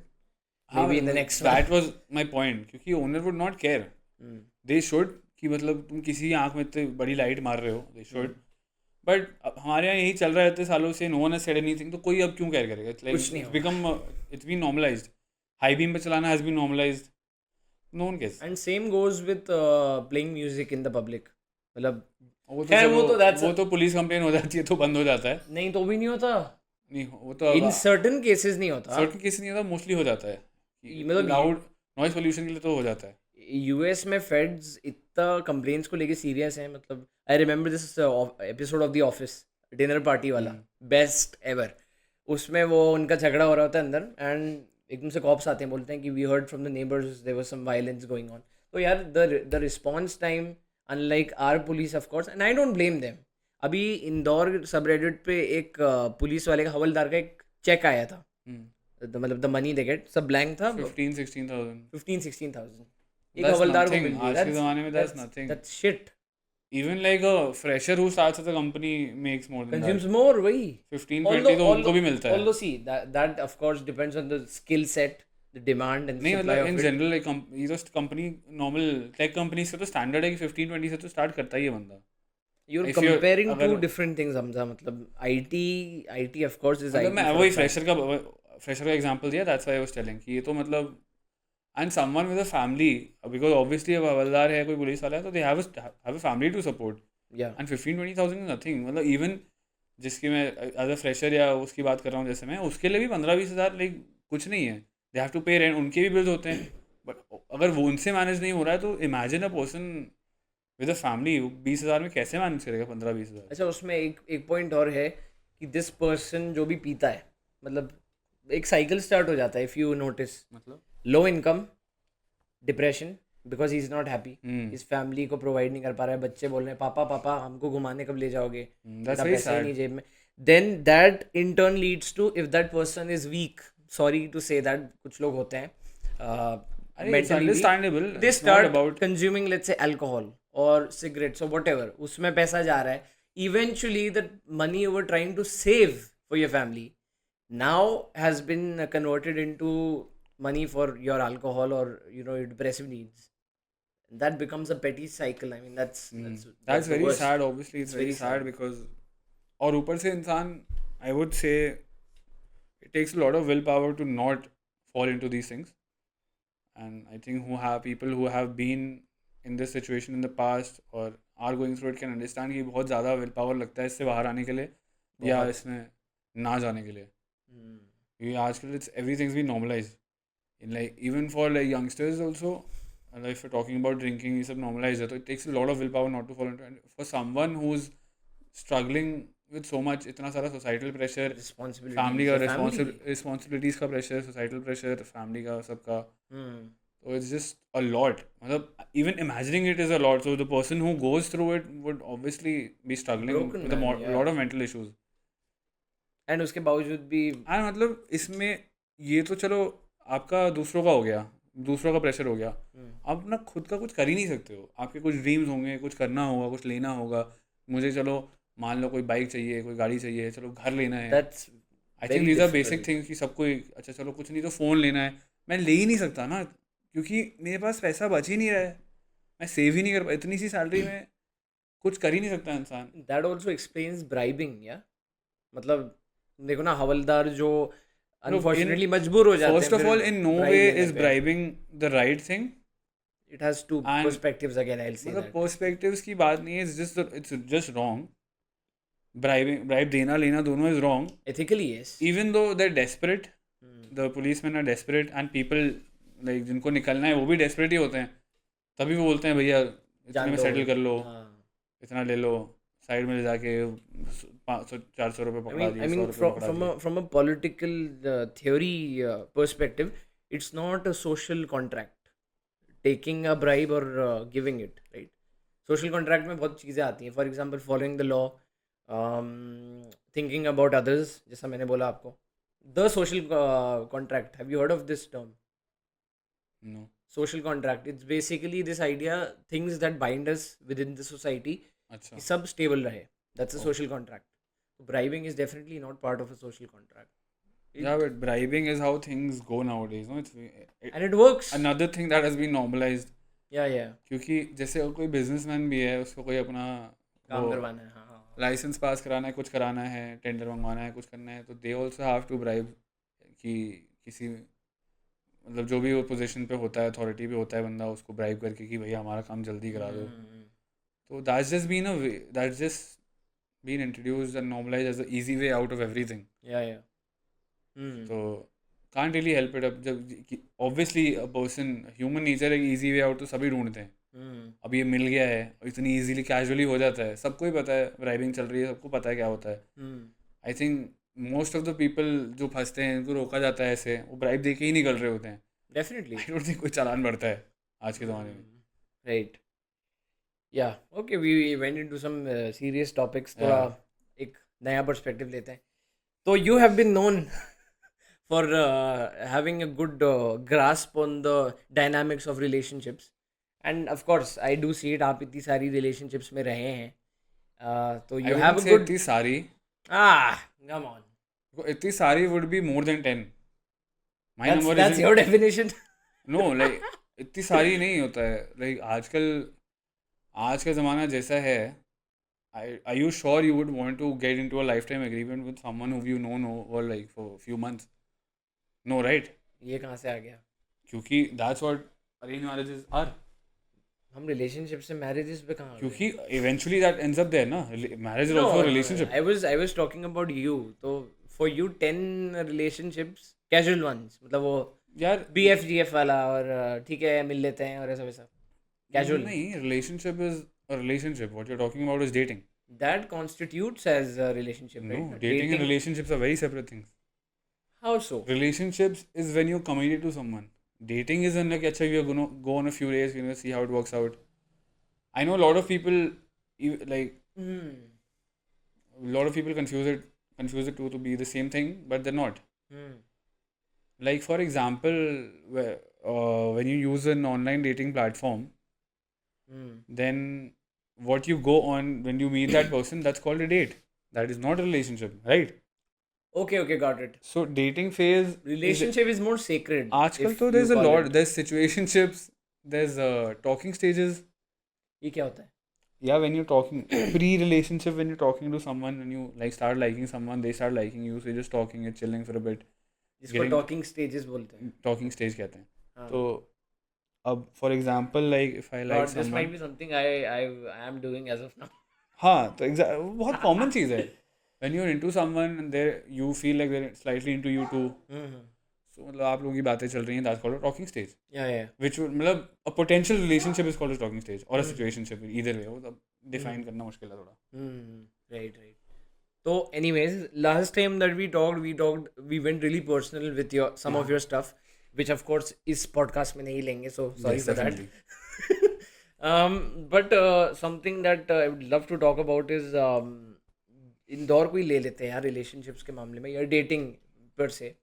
Maybe in the next one. That was my point. क्योंकि owner would not care. They should कि मतलब तुम किसी आंख में इतनी बड़ी लाइट मार रहे हो, दे शुड. बट हमारे यहाँ यही चल रहा है इतने सालों से, no one has said anything, तो कोई अब क्यों केयर करेगा? इट्स कुछ लाइक नहीं इट्स होगा। Become it's been normalized. High beam पे चलाना has been normalized. No one cares. And same goes with playing music in the public, मतलब वो तो खैर चलो, वो तो दैट्स वो तो पुलिस कंप्लेन हो जाती है तो बंद हो जाता है. नहीं, तो भी नहीं होता, नहीं वो तो इन सर्टन केसेस नहीं होता। सर्टन केस नहीं होता, मोस्टली हो जाता है. मतलब लाउड नॉइज पोल्यूशन के लिए तो हो जाता है. यूएस में फेड्स इतना कंप्लेंट्स को लेके सीरियस हैं, मतलब I remember this episode of the office, dinner party वाला, बेस्ट एवर। उसमें वो उनका झगड़ा हो रहा होता है अंदर, एंड एकदम से कॉप्स आते हैं, बोलते हैं कि we heard from the neighbours there was some violence going on. तो यार the response time unlike our police of course, and I don't blame them. अभी इंदौर सबरेडिट पे एक पुलिस वाले का, हवलदार का एक चेक आया था, मतलब द मनी दे गेट सब ब्लैंक था, 15-16,000. 15-16,000 एक That's हवलदार को nothing. मिल गई। आज के ज़माने में that's nothing. That's shit. Even like a fresher who starts at the company makes more than consumes that. मोर, वही 15-20 तो उनको भी मिलता है. although see that of course depends on the skill set, the demand and the नहीं supply मतलब इन of it। General like ये तो कंपनी, नॉर्मल टेक कंपनी से तो स्टैंडर्ड है कि 15-20 से तो स्टार्ट करता ही है बंदा. You're If you're comparing two अगर different things, Hamza, मतलब IT of course is मतलब IT मैं for a वही fact। फ्रेशर का एग्जांपल दिया, that's why I was telling कि ये तो मतलब and someone with a family, because obviously अब हवलदार है, कोई पुलिस वाला है, तो they have a family to support. Yeah, and 15-20,000 is nothing. मतलब इवन जिसकी मैं एज अ फ्रेशर या उसकी बात कर रहा हूँ जैसे मैं, उसके लिए भी 15-20 हज़ार लाइक कुछ नहीं है. दे हैव टू पे रेंट, उनके भी बिल्स होते हैं. बट अगर वो उनसे मैनेज नहीं हो रहा है तो imagine a person with a family 20,000 में कैसे मैनेज करेगा 15-20 हज़ार. अच्छा उसमें एक एक पॉइंट और है कि दिस पर्सन जो भी पीता है, मतलब एक साइकिल स्टार्ट हो जाता है, इफ यू नोटिस। मतलब low income, depression because he is not happy, इस फैमिली को प्रोवाइड नहीं कर पा रहा है, बच्चे बोल रहे हैं पापा पापा हमको घुमाने कब ले जाओगे, दैट्स इतना वेरी पैसा ही नहीं सैड. जेब में। Then that in turn leads to, if that person is weak, sorry to say that, कुछ लोग होते हैं अरे it's mentally weak, understandable. They it's not start about consuming let's say alcohol और सिगरेट्स और वट एवर, उसमें पैसा जा रहा है। Eventually the money you were trying to save for your family now has been converted into money for your alcohol or your depressive needs. That becomes a petty cycle. I mean that's that's the very worst. Sad. Obviously it's It's very very sad sad. Because और ऊपर से इंसान, I would say it takes a lot of willpower to not fall into these things. And I think who have people who have been in this situation in the past or are going through it can understand कि बहुत ज़्यादा willpower लगता है इससे बाहर आने के लिए या बहुत। इसमें ना जाने के लिए. क्योंकि आजकल it's everything's been normalized. In like even for like youngsters also, like if you're talking about drinking, ये सब normalized है, तो it takes a lot of willpower not to fall into it. And for someone who's struggling with so much, इतना सारा societal pressure, Responsibilities. Family का your family. Responsibilities का pressure, societal pressure, family का, सबका. Hmm. तो it's just a lot. मतलब even imagining it is a lot. So the person who goes through it would obviously be struggling Broken with man, yeah. Lot of mental issues. And उसके बावजूद भी and मतलब इसमें ये तो चलो आपका दूसरों का हो गया, दूसरों का प्रेशर हो गया. आप ना खुद का कुछ कर ही नहीं सकते हो. आपके कुछ ड्रीम्स होंगे, कुछ करना होगा, कुछ लेना होगा. मुझे चलो मान लो कोई बाइक चाहिए, कोई गाड़ी चाहिए, चलो घर लेना है. that's I think very these are difficult. Basic things कि सबको अच्छा चलो कुछ नहीं तो फ़ोन लेना है. मैं ले ही नहीं सकता ना, क्योंकि मेरे पास पैसा बच ही नहीं रहा है. मैं सेव ही नहीं कर पा, इतनी सी सैलरी में कुछ कर ही नहीं सकता इंसान. That also explains bribing, yeah. मतलब देखो ना हवलदार जो अनफॉर्चुनेटली मजबूर हो जाते हैं. First of all in no way is bribing the right thing. It has two And perspectives again, I'll say मतलब that. पर्सपेक्टिव्स की बात नहीं है, इट्स जस्ट रॉन्ग. ब्राइब देना लेना दोनों is wrong. Ethically, yes. Even though they desperate, the policeman are desperate and people like जिनको निकलना है वो भी डेस्परेट ही होते हैं. तभी वो बोलते हैं भैया इतने जान में दो। सेटल कर लो, हाँ. इतना ले लो, साइड में ले जाके 500-400 रुपये I पकड़ा mean, दिए, I 100 mean, रुपये पकड़ा दिए. from a political theory perspective, it's not a social contract. Taking a bribe or giving it, right? Social contract में बहुत चीज़ें आती हैं. For example, following the law, thinking about others, जैसा मैंने बोला आपको. The social contract. Have you heard of this term? No. Social contract. It's basically this idea, things that bind us within the society, अच्छा. कि सब stable रहे. That's a social contract. Bribing is definitely not part of a social contract. Yeah, but bribing is how things go nowadays. No, And it works. another thing that has been normalized. Yeah, yeah. क्योंकि जैसे कोई businessman भी है, उसको कोई अपना काम करवाना है. हाँ, हाँ. लाइसेंस पास कराना है, कुछ कराना है, टेंडर मंगवाना है, कुछ करना है, तो they also have to bribe कि किसी मतलब जो भी वो पोजीशन पे होता है, अथॉरिटी पे होता है बंदा, उसको ब्राइब करके कि भैया हमारा काम जल्दी करा दो. तो that's just been introduced and normalized as a easy way out of everything. Yeah तो can't really help it. अब जब obviously a person human nature है, इजी वे आउट तो सभी ढूंढते हैं. अब ये मिल गया है और इतनी इजीली कैजुअली हो जाता है, सबको ही पता है ब्राइबिंग चल रही है, सबको पता है क्या होता है. I think most of the people जो फंसते हैं, इनको रोका जाता है ऐसे, वो ब्राइब दे के ही निकल रहे होते हैं. डेफिनेटली. आई डोंट थिंक कोई चालान बढ़ता है आज के ज़माने में. Right. Yeah okay, we went into some serious topics. थोड़ा एक नया पर्सपेक्टिव लेते हैं. तो you have been known for having a good grasp on the dynamics of relationships, and of course I do see it. आप इतनी सारी relationships में रहे हैं, तो I you wouldn't have a say good इतनी सारी. come on, इतनी सारी would be more than 10. My number that's isn't. your definition. No, like इतनी सारी नहीं होता है. Like आज का ज़माना जैसा है, are you sure you would want to get into a lifetime agreement with someone who you know over like for a few months? No, right? ये कहाँ से आ गया? क्योंकि that's what arranged marriages are. हम रिलेशनशिप से marriages पे कहाँ आ गए? क्योंकि eventually that ends up there ना. Marriage is No, also a relationship. I was talking about you. तो for you 10 relationships casual ones, मतलब वो यार BFGF वाला, और ठीक है मिल लेते हैं और ऐसा वैसा casual. नहीं, relationship is a relationship. What you're talking about is dating. That constitutes as a relationship, No, right? dating and relationships are very separate things. How so? Relationships is when you're committed to someone. Dating is when like अच्छा we're gonna go on a few days, we're gonna see how it works out. I know a lot of people like a lot of people confuse the two to be the same thing, but they're not. Like for example, when you use an online dating platform, then what you go on when you meet that person, that's called a date. That is not a relationship, right? Okay, got it. So dating phase Relationship is more sacred. आजकल if तो you there's a call lot. it. There's situationships, there's talking stages. ये क्या होता है? Yeah, when you're talking pre-relationship, when you're talking to someone, when you like start liking someone, they start liking you, so you're just talking, you're chilling for a bit. जिसको talking stages बोलते हैं. Talking stage कहते हैं. तो अब for example like if I like God, this someone, might be something I am doing as of now. हाँ तो बहुत common चीज़ है. When you're into someone and you feel like they're slightly into you too. So मतलब आप लोगों की बातें चल रही हैं, that's called a talking stage. Yeah. Which would मतलब a potential relationship is called a talking stage or a situationship. Either way, वो तब define करना मुश्किल है थोड़ा. Right. So anyways, last time that we went really personal with some of your stuff, which of course इस podcast में नहीं लेंगे, so sorry for that. But something that I would love to talk about is Indore को ही ले लेते हैं यार relationships के मामले में, या डेटिंग पर से.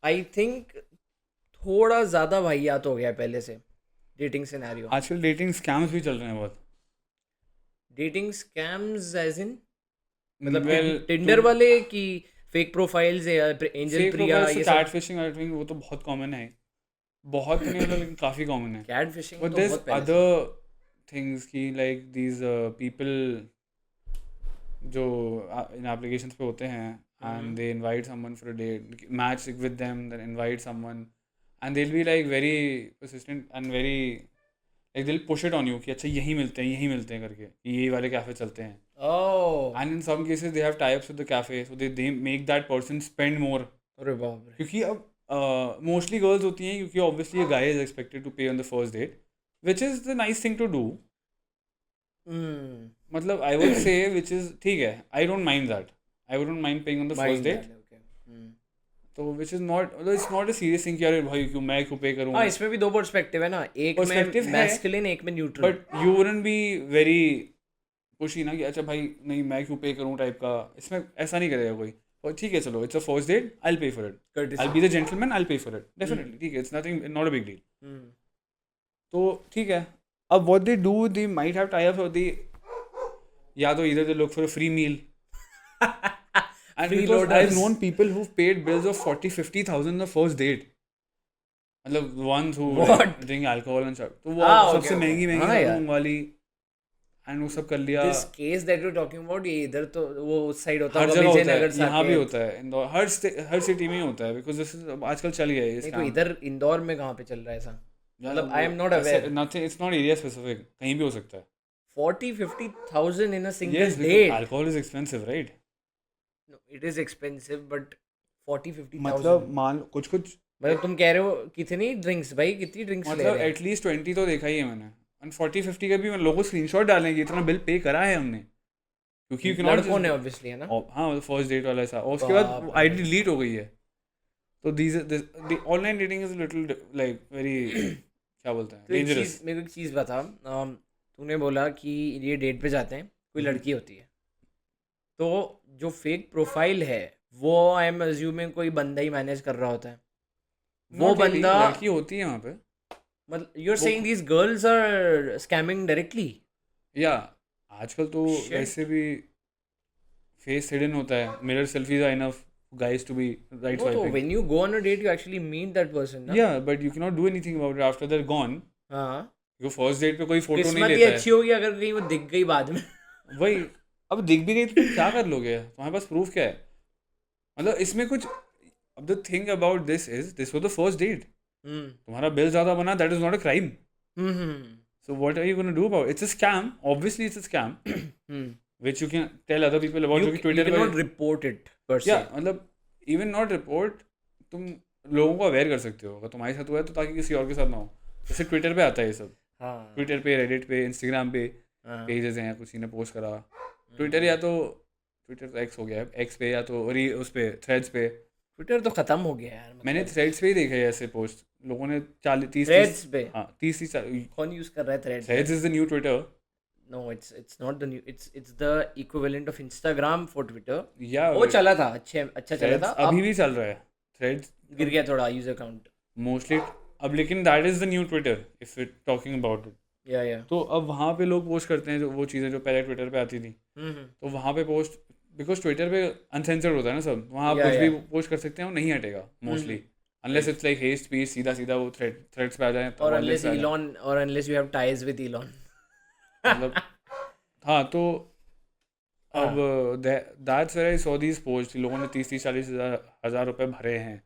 आई थिंक थोड़ा ज़्यादा वाहियात हो गया पहले से डेटिंग सिनेरियो. आजकल डेटिंग स्कैम्स भी चल रहे हैं बहुत. डेटिंग स्कैम्स एज इन मतलब टिंडर वाले की फेक प्रोफाइल्स या एंजल प्रिया, ये कैट फिशिंग वो तो बहुत कॉमन है. बहुत नहीं मतलब लेकिन काफ़ी कॉमन है. Cat fishing but there other things की लाइक दीज पीपल जो इन एप्लीकेशंस पे होते हैं and they invite someone for a date, match with them, then invite someone, and they'll be like very persistent and very like they'll push it on you कि अच्छा यही मिलते हैं करके, यही वाले कैफे चलते हैं. And in some cases they have tie-ups with the cafe, so they make that person spend more. अरे बाप रे. क्योंकि अब mostly girls होती हैं, क्योंकि obviously a guy is expected to pay on the first date, which is the nice thing to do. मतलब I would say which is ठीक है, I don't mind that. I wouldn't mind paying on the first date. तो which is not, it's not a serious thing कि यार भाई क्यों मैं क्यों पे करूँ. हाँ, इसमें भी दो पर्सपेक्टिव है ना, एक में मैस्कुलिन एक में neutral. But you wouldn't be very pushy ना कि अच्छा भाई नहीं मैं क्यों पे करूँ टाइप का. इसमें ऐसा नहीं करेगा कोई. और ठीक है चलो, it's a first date, I'll pay for it. I'll be the gentleman, I'll pay for it. Definitely ठीक है, it's nothing, not a big deal. तो ठीक है. अब what they do, they might have tie-ups or they या तो either they look for a free meal. And because I've known people who've paid bills of 40-50,000 on the first date. मतलब the ones who drink alcohol and stuff. तो वो सबसे महंगी मंगवा ली. And वो सब कर लिया. This case that you talking about, ये इधर तो वो उस साइड होता हर होगा, जगह होता विजयनगर है, यहाँ भी साकेत. होता है, इंदौर, हर सिटी में ही होता है, बिकॉज दिस इज आजकल चल गया है ये नहीं तो scam. इधर इंदौर में कहाँ पे चल रहा है ऐसा? यार मतलब आई एम वो नॉट ऐसे aware. Nothing, it's not area specific, कहीं भी हो सकता है. 40-50,000 in a single Yes, because date. alcohol is expensive, right? No, it is expensive, but 40-50,000. मतलब मान कुछ कुछ मतलब तुम कह रहे हो कितनी ड्रिंक्स भाई, कितनी ड्रिंक्स ले मतलब रहे हैं? एटलीस्ट 20 तो देखा ही है मैंने. एंड 40-50 का भी लोगों को स्क्रीनशॉट डालेंगे इतना बिल पे करा है हमने, क्योंकि यू कैन नॉट लड़कों ने ऑब्वियसली, है ना? हाँ फर्स्ट डेट वाला ऐसा, और उसके बाद बाप आईडी रे. डिलीट हो गई है. तो the online dating is little like very क्या बोलते हैं, तो एक डेंजरस. चीज़, मेरे को एक चीज़ बता. तूने बोला कि ये डेट पे जाते हैं, कोई लड़की होती है, तो जो फेक प्रोफाइल है वो आई एम अज्यूमिंग कोई बंदा ही मैनेज कर रहा होता है. वो बंदा, लड़की होती है वहाँ पे. मतलब you are saying these girls are scamming directly? या आजकल तो Shit. वैसे भी फेस हिडन होता है, mirror selfies are enough guys to be right No, तो swiping. when you go on a date you actually meet that person, ना? Yeah, but you cannot do anything about it after they're gone. हाँ. क्योंकि first date पे कोई photo नहीं किस्मत ही लेता अच्छी है. होगी अगर कहीं वो दिख गई बाद में. वही, अब दिख भी गई तो तुम क्या कर लोगे, तुम्हारे पास प्रूफ क्या है? मतलब इसमें कुछ, अब the thing about this was the first date. तुम्हारा बिल ज्यादा बना, that is not a crime. So what are you going to do about it? It's a scam. Obviously it's a scam which you can tell other people about. You जो कि Twitter पे, cannot report it per se. या मतलब even not report, तुम लोगों को aware कर सकते हो अगर तुम्हारे साथ हुआ है तो, ताकि किसी और के साथ ना हो. जैसे ट्विटर पे आता है ये सब. हाँ. ट्विटर पे, रेडिट पे, इंस्टाग्राम पे हाँ. पेजेस हैं, किसी ने पोस्ट करा. ट्विटर या तो ट्विटर एक्स हो गया है, एक्स पे, या तो उस पे थ्रेड्स पे. ट्विटर तो खत्म हो गया यार. मैंने थ्रेड्स पे ही देखा है ऐसे पोस्ट, लोगों ने 40-30 थ्रेड्स पे? हाँ 30 कौन यूज कर रहा है threads? Threads is the new Twitter. No, it's not the new. It's the equivalent of Instagram for Twitter. या वो चला था, अच्छा चला था. अभी भी चल रहा है. थ्रेड्स गिर गया थोड़ा यूजर काउंट. मोस्टली अब, लेकिन that is the new Twitter if we talking about it. Yeah तो अब वहाँ पे लोग पोस्ट करते हैं जो वो चीज़ें जो पहले ट्विटर पे आती थी. तो वहाँ पे पोस्ट, बिकॉज ट्विटर पे अनसेंसर्ड होता है ना सब, वहाँ आप कुछ भी पोस्ट कर सकते हैं, वो नहीं हटेगा mostly, unless it's like hate speech, सीधा सीधा वो थ्रेड्स पे आ जाए. और unless you have ties with Elon. मतलब हाँ, तो अब that's where I saw these post, लोगों ने 30-40 हज़ार रुपये भरे हैं,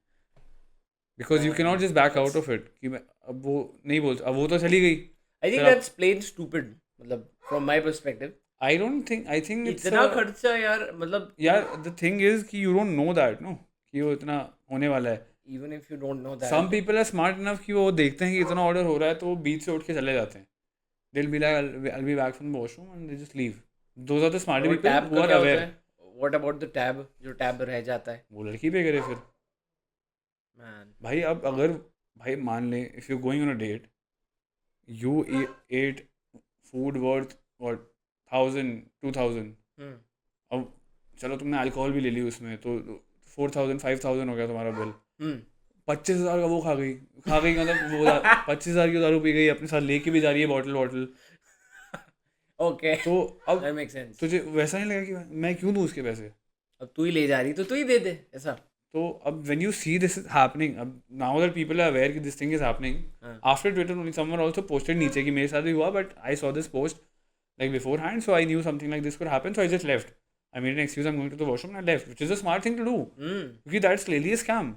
because you can not just back out of it कि मैं अब वो नहीं बोल, अब वो तो चली गई. I think that's plain stupid. मतलब from my perspective. I think इतना खर्चा यार, मतलब यार द थिंग इज कि you don't know that no कि वो इतना होने वाला है. even if you don't know that. Some people are smart enough कि वो देखते हैं कि इतना ऑर्डर हो रहा है तो वो बीच से उठ के चले जाते हैं. They'll be like, I'll be back from the washroom, and they just leave. Those are the smart और people tab who का are क्या होता aware. है? What about the tab? जो tab रह जाता है. वो लड़की पे करे फिर. Man. भाई अब अगर भाई मान ले, if you're going on a date, you ate food worth what 1,000-2,000. अब चलो तुमने अल्कोहल भी ले ली उसमें, तो 4,000-5,000 हो गया तुम्हारा बिल. 25,000 का वो खा गई मतलब वो 25,000 की दारू पी गई, अपने साथ लेके भी जा रही है बॉटल. Okay. तो अब That makes sense. तुझे वैसा नहीं लगा कि मैं क्यों दूँ उसके पैसे? अब तू ही ले जा रही तो तू ही दे दे ऐसा. तो अब when you see this is happening, अब now that people are aware कि this thing is happening, after Twitter only someone also posted नीचे कि मेरे साथ भी हुआ, but I saw this post like beforehand, so I knew something like this could happen, so I just left. I made an excuse, I'm going to the washroom, and I left, which is a smart thing to do. Because that's clearly a scam.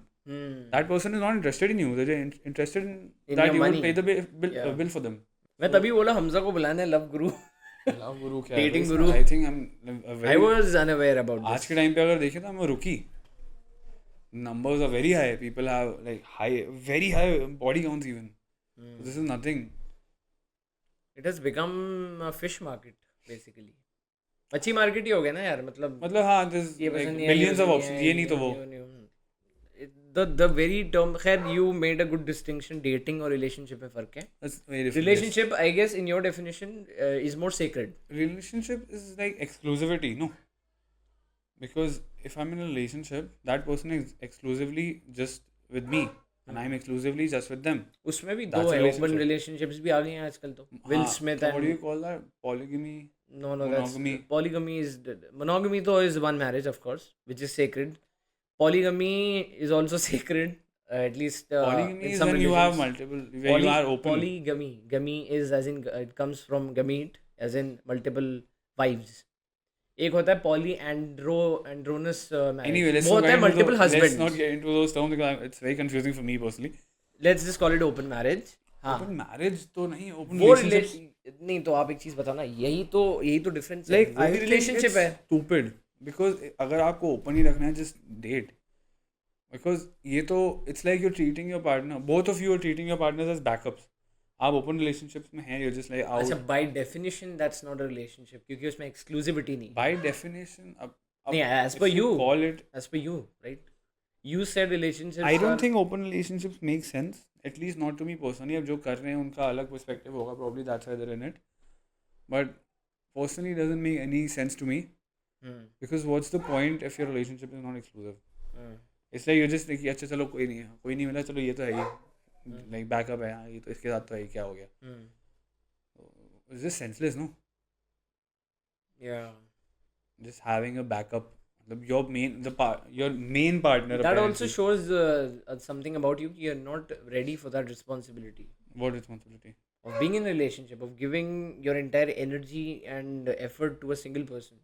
That person is not interested in you. They're interested in that you will pay the bill for them. मैं तभी बोला हमजा को बुलाना है love गुरु. Love गुरु क्या Dating guru. I think I'm I was unaware about this. आज के time पे अगर देखें तो हम रुकी. Numbers are very high. People have like very high body counts even. So this is nothing. It has become a fish market basically. अच्छी market ही हो गया ना यार, मतलब हाँ, there's like millions of options. ये नहीं तो वो. The very term, खैर you made a good distinction. Dating और relationship में फर्क है. Relationship, I guess, in your definition, is more sacred. Relationship is like exclusivity, no? Because if I'm in a relationship, that person is exclusively just with me, and I'm exclusively just with them. उसमें भी दो है, open relationships भी आ गई हैं आजकल तो. Will Smith and. What do you call that? Polygamy. No, monogamy. That's polygamy is monogamy. Though is one marriage, of course, which is sacred. Polygamy is also sacred, at least. Polygamy is when you have multiple, when you are open. Polygamy is as in it comes from gamete, as in multiple wives. एक होता है poly एंड्रोनस Anyway, marriage, वो होता है multiple let's not husbands. get into those terms because it's very confusing for me personally. Let's just call it open marriage. हाँ, Open marriage तो नहीं, open वो relationships. नहीं तो आप एक चीज बताओ ना, यही तो डिफरेंस है. Like वो I भी think रिलेशनशिप it's है. stupid because अगर आपको open ही रखना है just date. Because ये तो it's like you're treating your partner, both of you are treating your partners as backups. आप open relationships में हैं, you're just like out. अच्छा, by definition that's not a relationship, क्योंकि उसमें एक्सक्लूसिविटी नहीं. By definition, नहीं, as if per you you, call it, as per you, right? You said relationships I don't are, think open relationships make sense. At least not to me personally. अब जो कर रहे हैं उनका अलग perspective होगा, probably that's why they're in it. But personally, it doesn't make any sense to me. Because what's the point if your relationship is not exclusive? It's like you're just like, अच्छा चलो कोई नहीं मिला, चलो ये तो है ही, like backup है, हाँ ये तो इसके साथ तो है ही, क्या हो गया? It's just senseless, no? yeah. Just having a backup, your main partner. That apparently. also shows something about you. You're not ready for that responsibility What responsibility? of being in a relationship, of giving your entire energy and effort to a single person.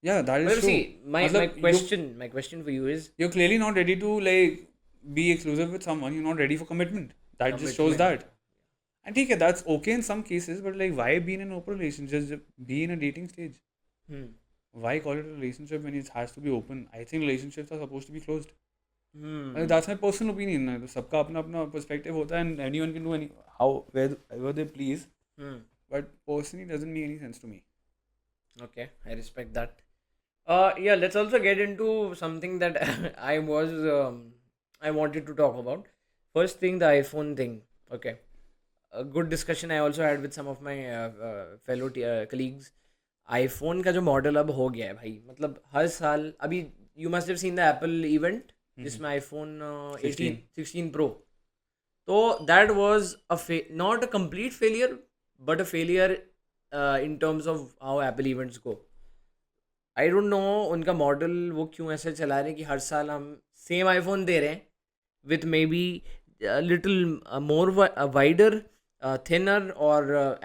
Yeah, that is Well, true. see, my question for you is, You're clearly not ready to like be exclusive with someone. You're not ready for commitment. That just shows commitment. that. And ठीक है, that's okay in some cases, but like why be in an open relationship? Just be in a dating stage. Why call it a relationship when it has to be open? I think relationships are supposed to be closed. Like, that's my personal opinion. सबका अपना अपना perspective होता है, and anyone can do wherever they please. But personally, it doesn't make any sense to me. Okay, I respect that. Yeah, let's also get into something that I wanted to talk about. First thing, the iPhone thing. Okay, a good discussion I also had with some of my fellow colleagues. iPhone का जो model अब हो गया है भाई, मतलब हर साल अभी you must have seen the Apple event जिसमें iPhone 16 Pro. तो that was not a complete failure, but a failure in terms of how Apple events go. I don't know उनका मॉडल वो क्यों ऐसे चला रहे हैं कि हर साल हम सेम आईफोन दे रहे हैं with maybe a little more wider, thinner, or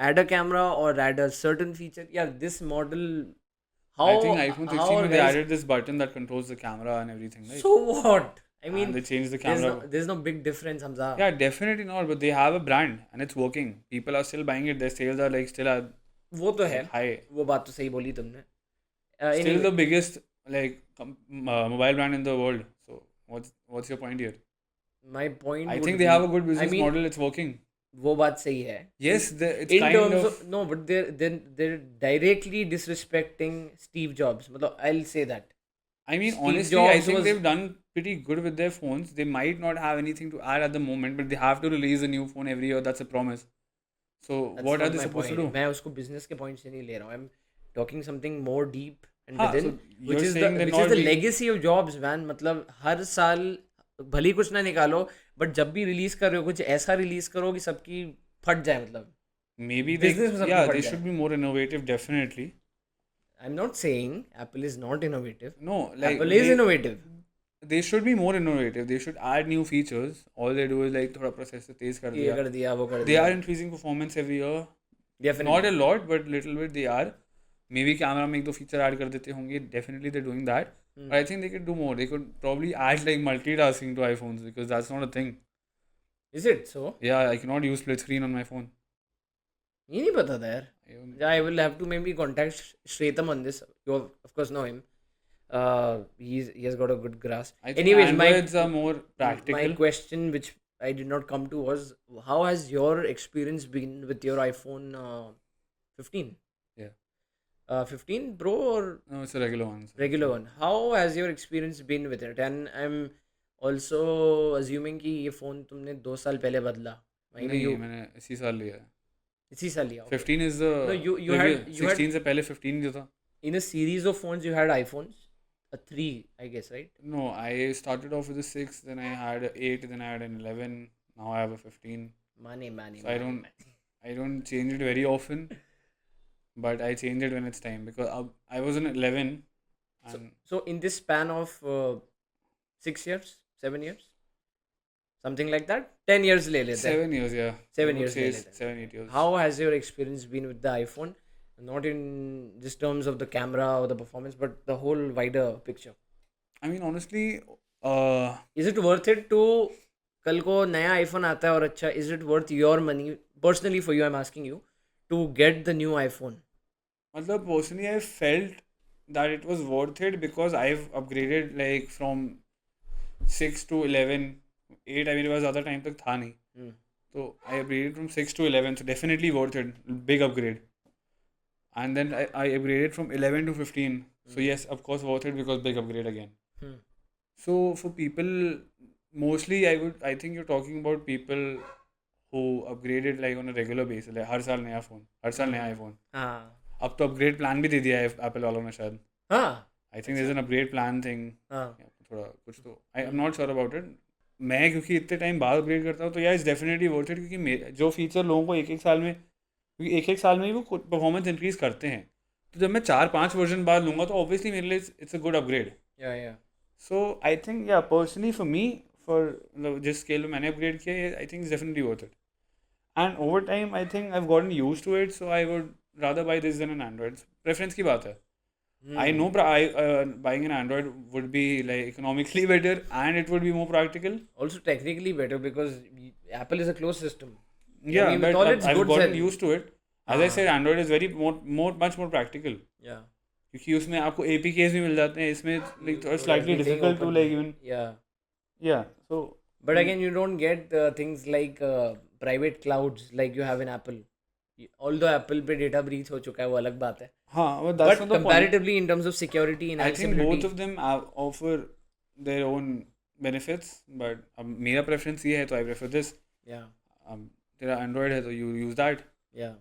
add a camera or add a certain feature. Yeah, this model. I think iPhone 16 they added this button that controls the camera and everything, right? So what? I mean, and they changed the camera. There's no big difference, Hamza. Yeah, definitely not. But they have a brand and it's working. People are still buying it. Their sales are like still वो तो है, high. वो बात तो सही बोली तुमने. Still the biggest like mobile brand in the world. So what's your point here? My point. I think they have a good business model. It's working. वो बात सही है. Yes, it's in kind terms of no, but they're directly disrespecting Steve Jobs. मतलब I'll say that. I mean, Steve honestly, Jobs I think they've done pretty good with their phones. They might not have anything to add at the moment, but they have to release a new phone every year. That's a promise. So That's what are not they my supposed point. to do? मैं उसको business के point से नहीं ले रहा हूँ. I'm talking something more deep and हाँ, within, so which you're is saying they're the not being- legacy of Jobs, man. मतलब हर साल भले ही कुछ ना निकालो, but जब भी release कर रहे हो कुछ ऐसा release करो कि सबकी फट जाए, मतलब. Maybe business में सबकी yeah, फट they जाए. should be more innovative, definitely. I'm not saying Apple is not innovative. No, like Apple is innovative. They should be more innovative. They should add new features. All they do is like थोड़ा processor तेज कर ये दिया. कर दिया, वो कर They दिया. are increasing performance every year. Definitely. Not a lot, but little bit they are. Maybe camera में एक दो feature add कर देते होंगे. Definitely they're doing that. But I think they could do more. They could probably add like multitasking to iPhones because that's not a thing. Is it so? Yeah, I cannot use split screen on my phone. ये नहीं पता था यार. Yeah, I will have to maybe contact Shretam on this. You of course know him. He has got a good grasp. I think Anyways, Androids are more practical. My question, which I did not come to, was how has your experience been with your iPhone 15? Yeah. 15 Pro or No, it's a regular one. regular one? How has your experience been with it? And I'm also assuming कि ये phone तुमने 2 साल पहले बदला. नहीं, मैंने इसी साल लिया है. इसी साल लिया. 15 is the No, you had 16 से पहले 15 जो था. In a series of phones you had iPhones, a 3 I guess, right? No, I started off with a 6, then I had a 8, then I had an 11. Now I have a 15. Money. So I don't change it very often, but I change it when it's time because I was an 11. And So in this span of 6 years, 7 years, something like that, 10 years ले लेते हैं. 7 years, yeah. 7 I would years say ले लेते हैं. 7, 8 years. How has your experience been with the iPhone? not in just terms of the camera or the performance, but the whole wider picture. I mean, honestly, Is it worth it to कल को नया iPhone आता है और अच्छा, is it worth your money personally for you? I'm asking you to get the new iPhone. मतलब personally, I felt that it was worth it because I've upgraded like from 6 to 11, 8. I mean, it was ज़्यादा time तक था नहीं. So I upgraded from 6 to 11, so definitely worth it. Big upgrade. And then I upgraded from 11 to 15. So yes, of course, worth it because big upgrade again. So for people, mostly I think you're talking about people who upgraded like on a regular basis. Like हर साल नया phone, हर साल नया iPhone. हाँ अब तो upgrade plan भी दे दिया है Apple वालों ने शायद. हाँ I think there's an upgrade plan thing. हाँ थोड़ा कुछ तो I'm not sure about it. मैं क्योंकि इतने टाइम बाद अपग्रेड करता हूँ तो यार इट्स डेफिनेटली वर्थ इट क्योंकि जो फीचर लोगों को एक एक साल में, क्योंकि एक एक साल में ही वो परफॉर्मेंस इंक्रीज करते हैं, तो जब मैं 4-5 वर्जन बाद लूँगा तो ऑब्वियसली मेरे लिए it's a good upgrade. Yeah so I think yeah personally for me, for जिस स्केल में मैंने अपग्रेड किया I think it's definitely worth it. And over time I think I have gotten used to it, so I would rather buy this than an Android. Preference की बात है. I know buying an Android would be like economically better and it would be more practical. Also technically better because Apple is a closed system. Yeah, I mean, with but all its I've goods gotten and- used to it. As I said, Android is very much more practical. Yeah. क्योंकि उसमें आपको APKs भी मिल जाते हैं. इसमें like So slightly everything difficult to open. like even Yeah. So But again, you don't get things like private clouds like you have in Apple. Although Apple पे data breach हो चुका है, वो अलग बात है. हाँ, but that's But not the point. comparatively in terms of security and I think accessibility. both of them offer their own benefits. But अब मेरा preference ये है तो I prefer this. Yeah. तेरा Android है तो you use that. Yeah.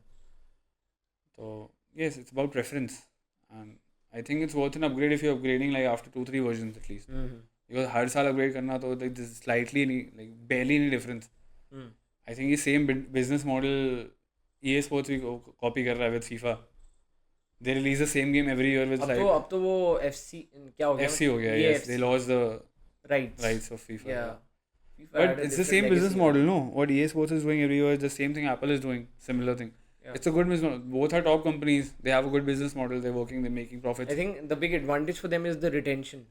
So yes, it's about preference, and I think it's worth an upgrade if you're upgrading like after 2-3 versions at least. Because हर साल upgrade करना तो like this is slightly like barely any difference. I think ये same business model EA Sports भी copy कर रहा है with FIFA. They release the same game every year with like अब तो वो FC क्या हो गया? FC हो गया. Yes, they lost the rights of FIFA. Yeah. But it's the same business model, no? What EA Sports is doing every year is the same thing Apple is doing, similar thing. Yeah. It's a good business model. Both are top companies. They have a good business model. They're working. They're making profits. I think the big advantage for them is the retention.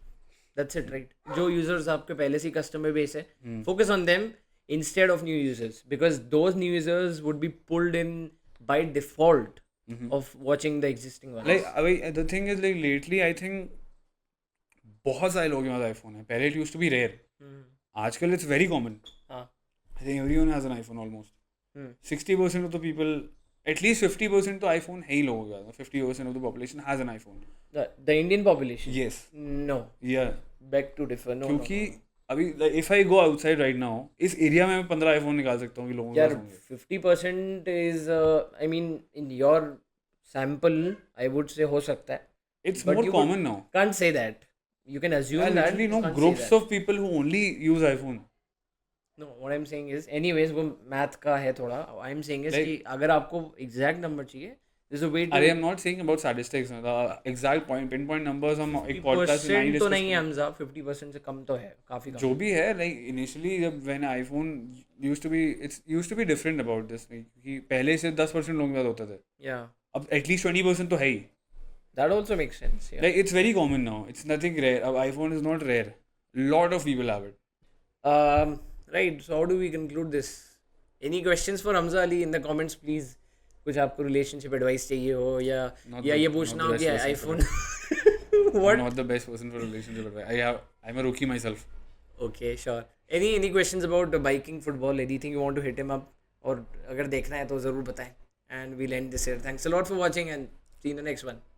That's it, right? जो users आपके पहले से customer base है, focus on them instead of new users because those new users would be pulled in by default of watching the existing ones. Like the thing is like lately I think बहुत सारे लोगों के पास iPhone है. पहले it used to be rare. आजकल it's very common. I think everyone has an iPhone almost. 60% of the people, at least 50% तो iPhone है ही लोगों के पास. 50% of the population has an iPhone. The Indian population? Yes. No. Yeah. Beg to differ. No. क्योंकि अभी like, if I go outside right now, इस area में मैं 15 iPhone निकाल सकता हूँ कि लोगों के यार पास होंगे. 50% is I mean in your sample I would say हो सकता है. It's But more you common now. Can't say that. You can assume I that. literally know can't say groups that. of people who only use iPhone. No, what I'm saying is, anyways, वो math का है थोड़ा. I'm saying is कि अगर आपको exact number चाहिए, there's a way to. अरे I'm not saying about statistics. The exact pinpoint numbers हम एक podcast में नहीं 50% तो discuss नहीं है करेंगे. हमजा, 50% से कम तो है, काफी कम. जो भी है like initially जब when iPhone used to be different about this. Like, कि पहले से 10% लोगों के पास होते थे. Yeah. अब at least 20% तो है ही. That also makes sense. Yeah. Like it's very common now. It's nothing rare. अब iPhone is not rare. Lot of people have it. Right. So how do we conclude this? Any questions for Hamza Ali in the comments, please? कुछ आपको relationship advice चाहिए हो या ये पूछना हो कि iPhone. What? I'm not the best person for relationship advice. I'm a rookie myself. Okay, sure. Any questions about biking, football, anything you want to hit him up? और अगर देखना है तो ज़रूर बताएं. And we'll end this here. Thanks a lot for watching and see you in the next one.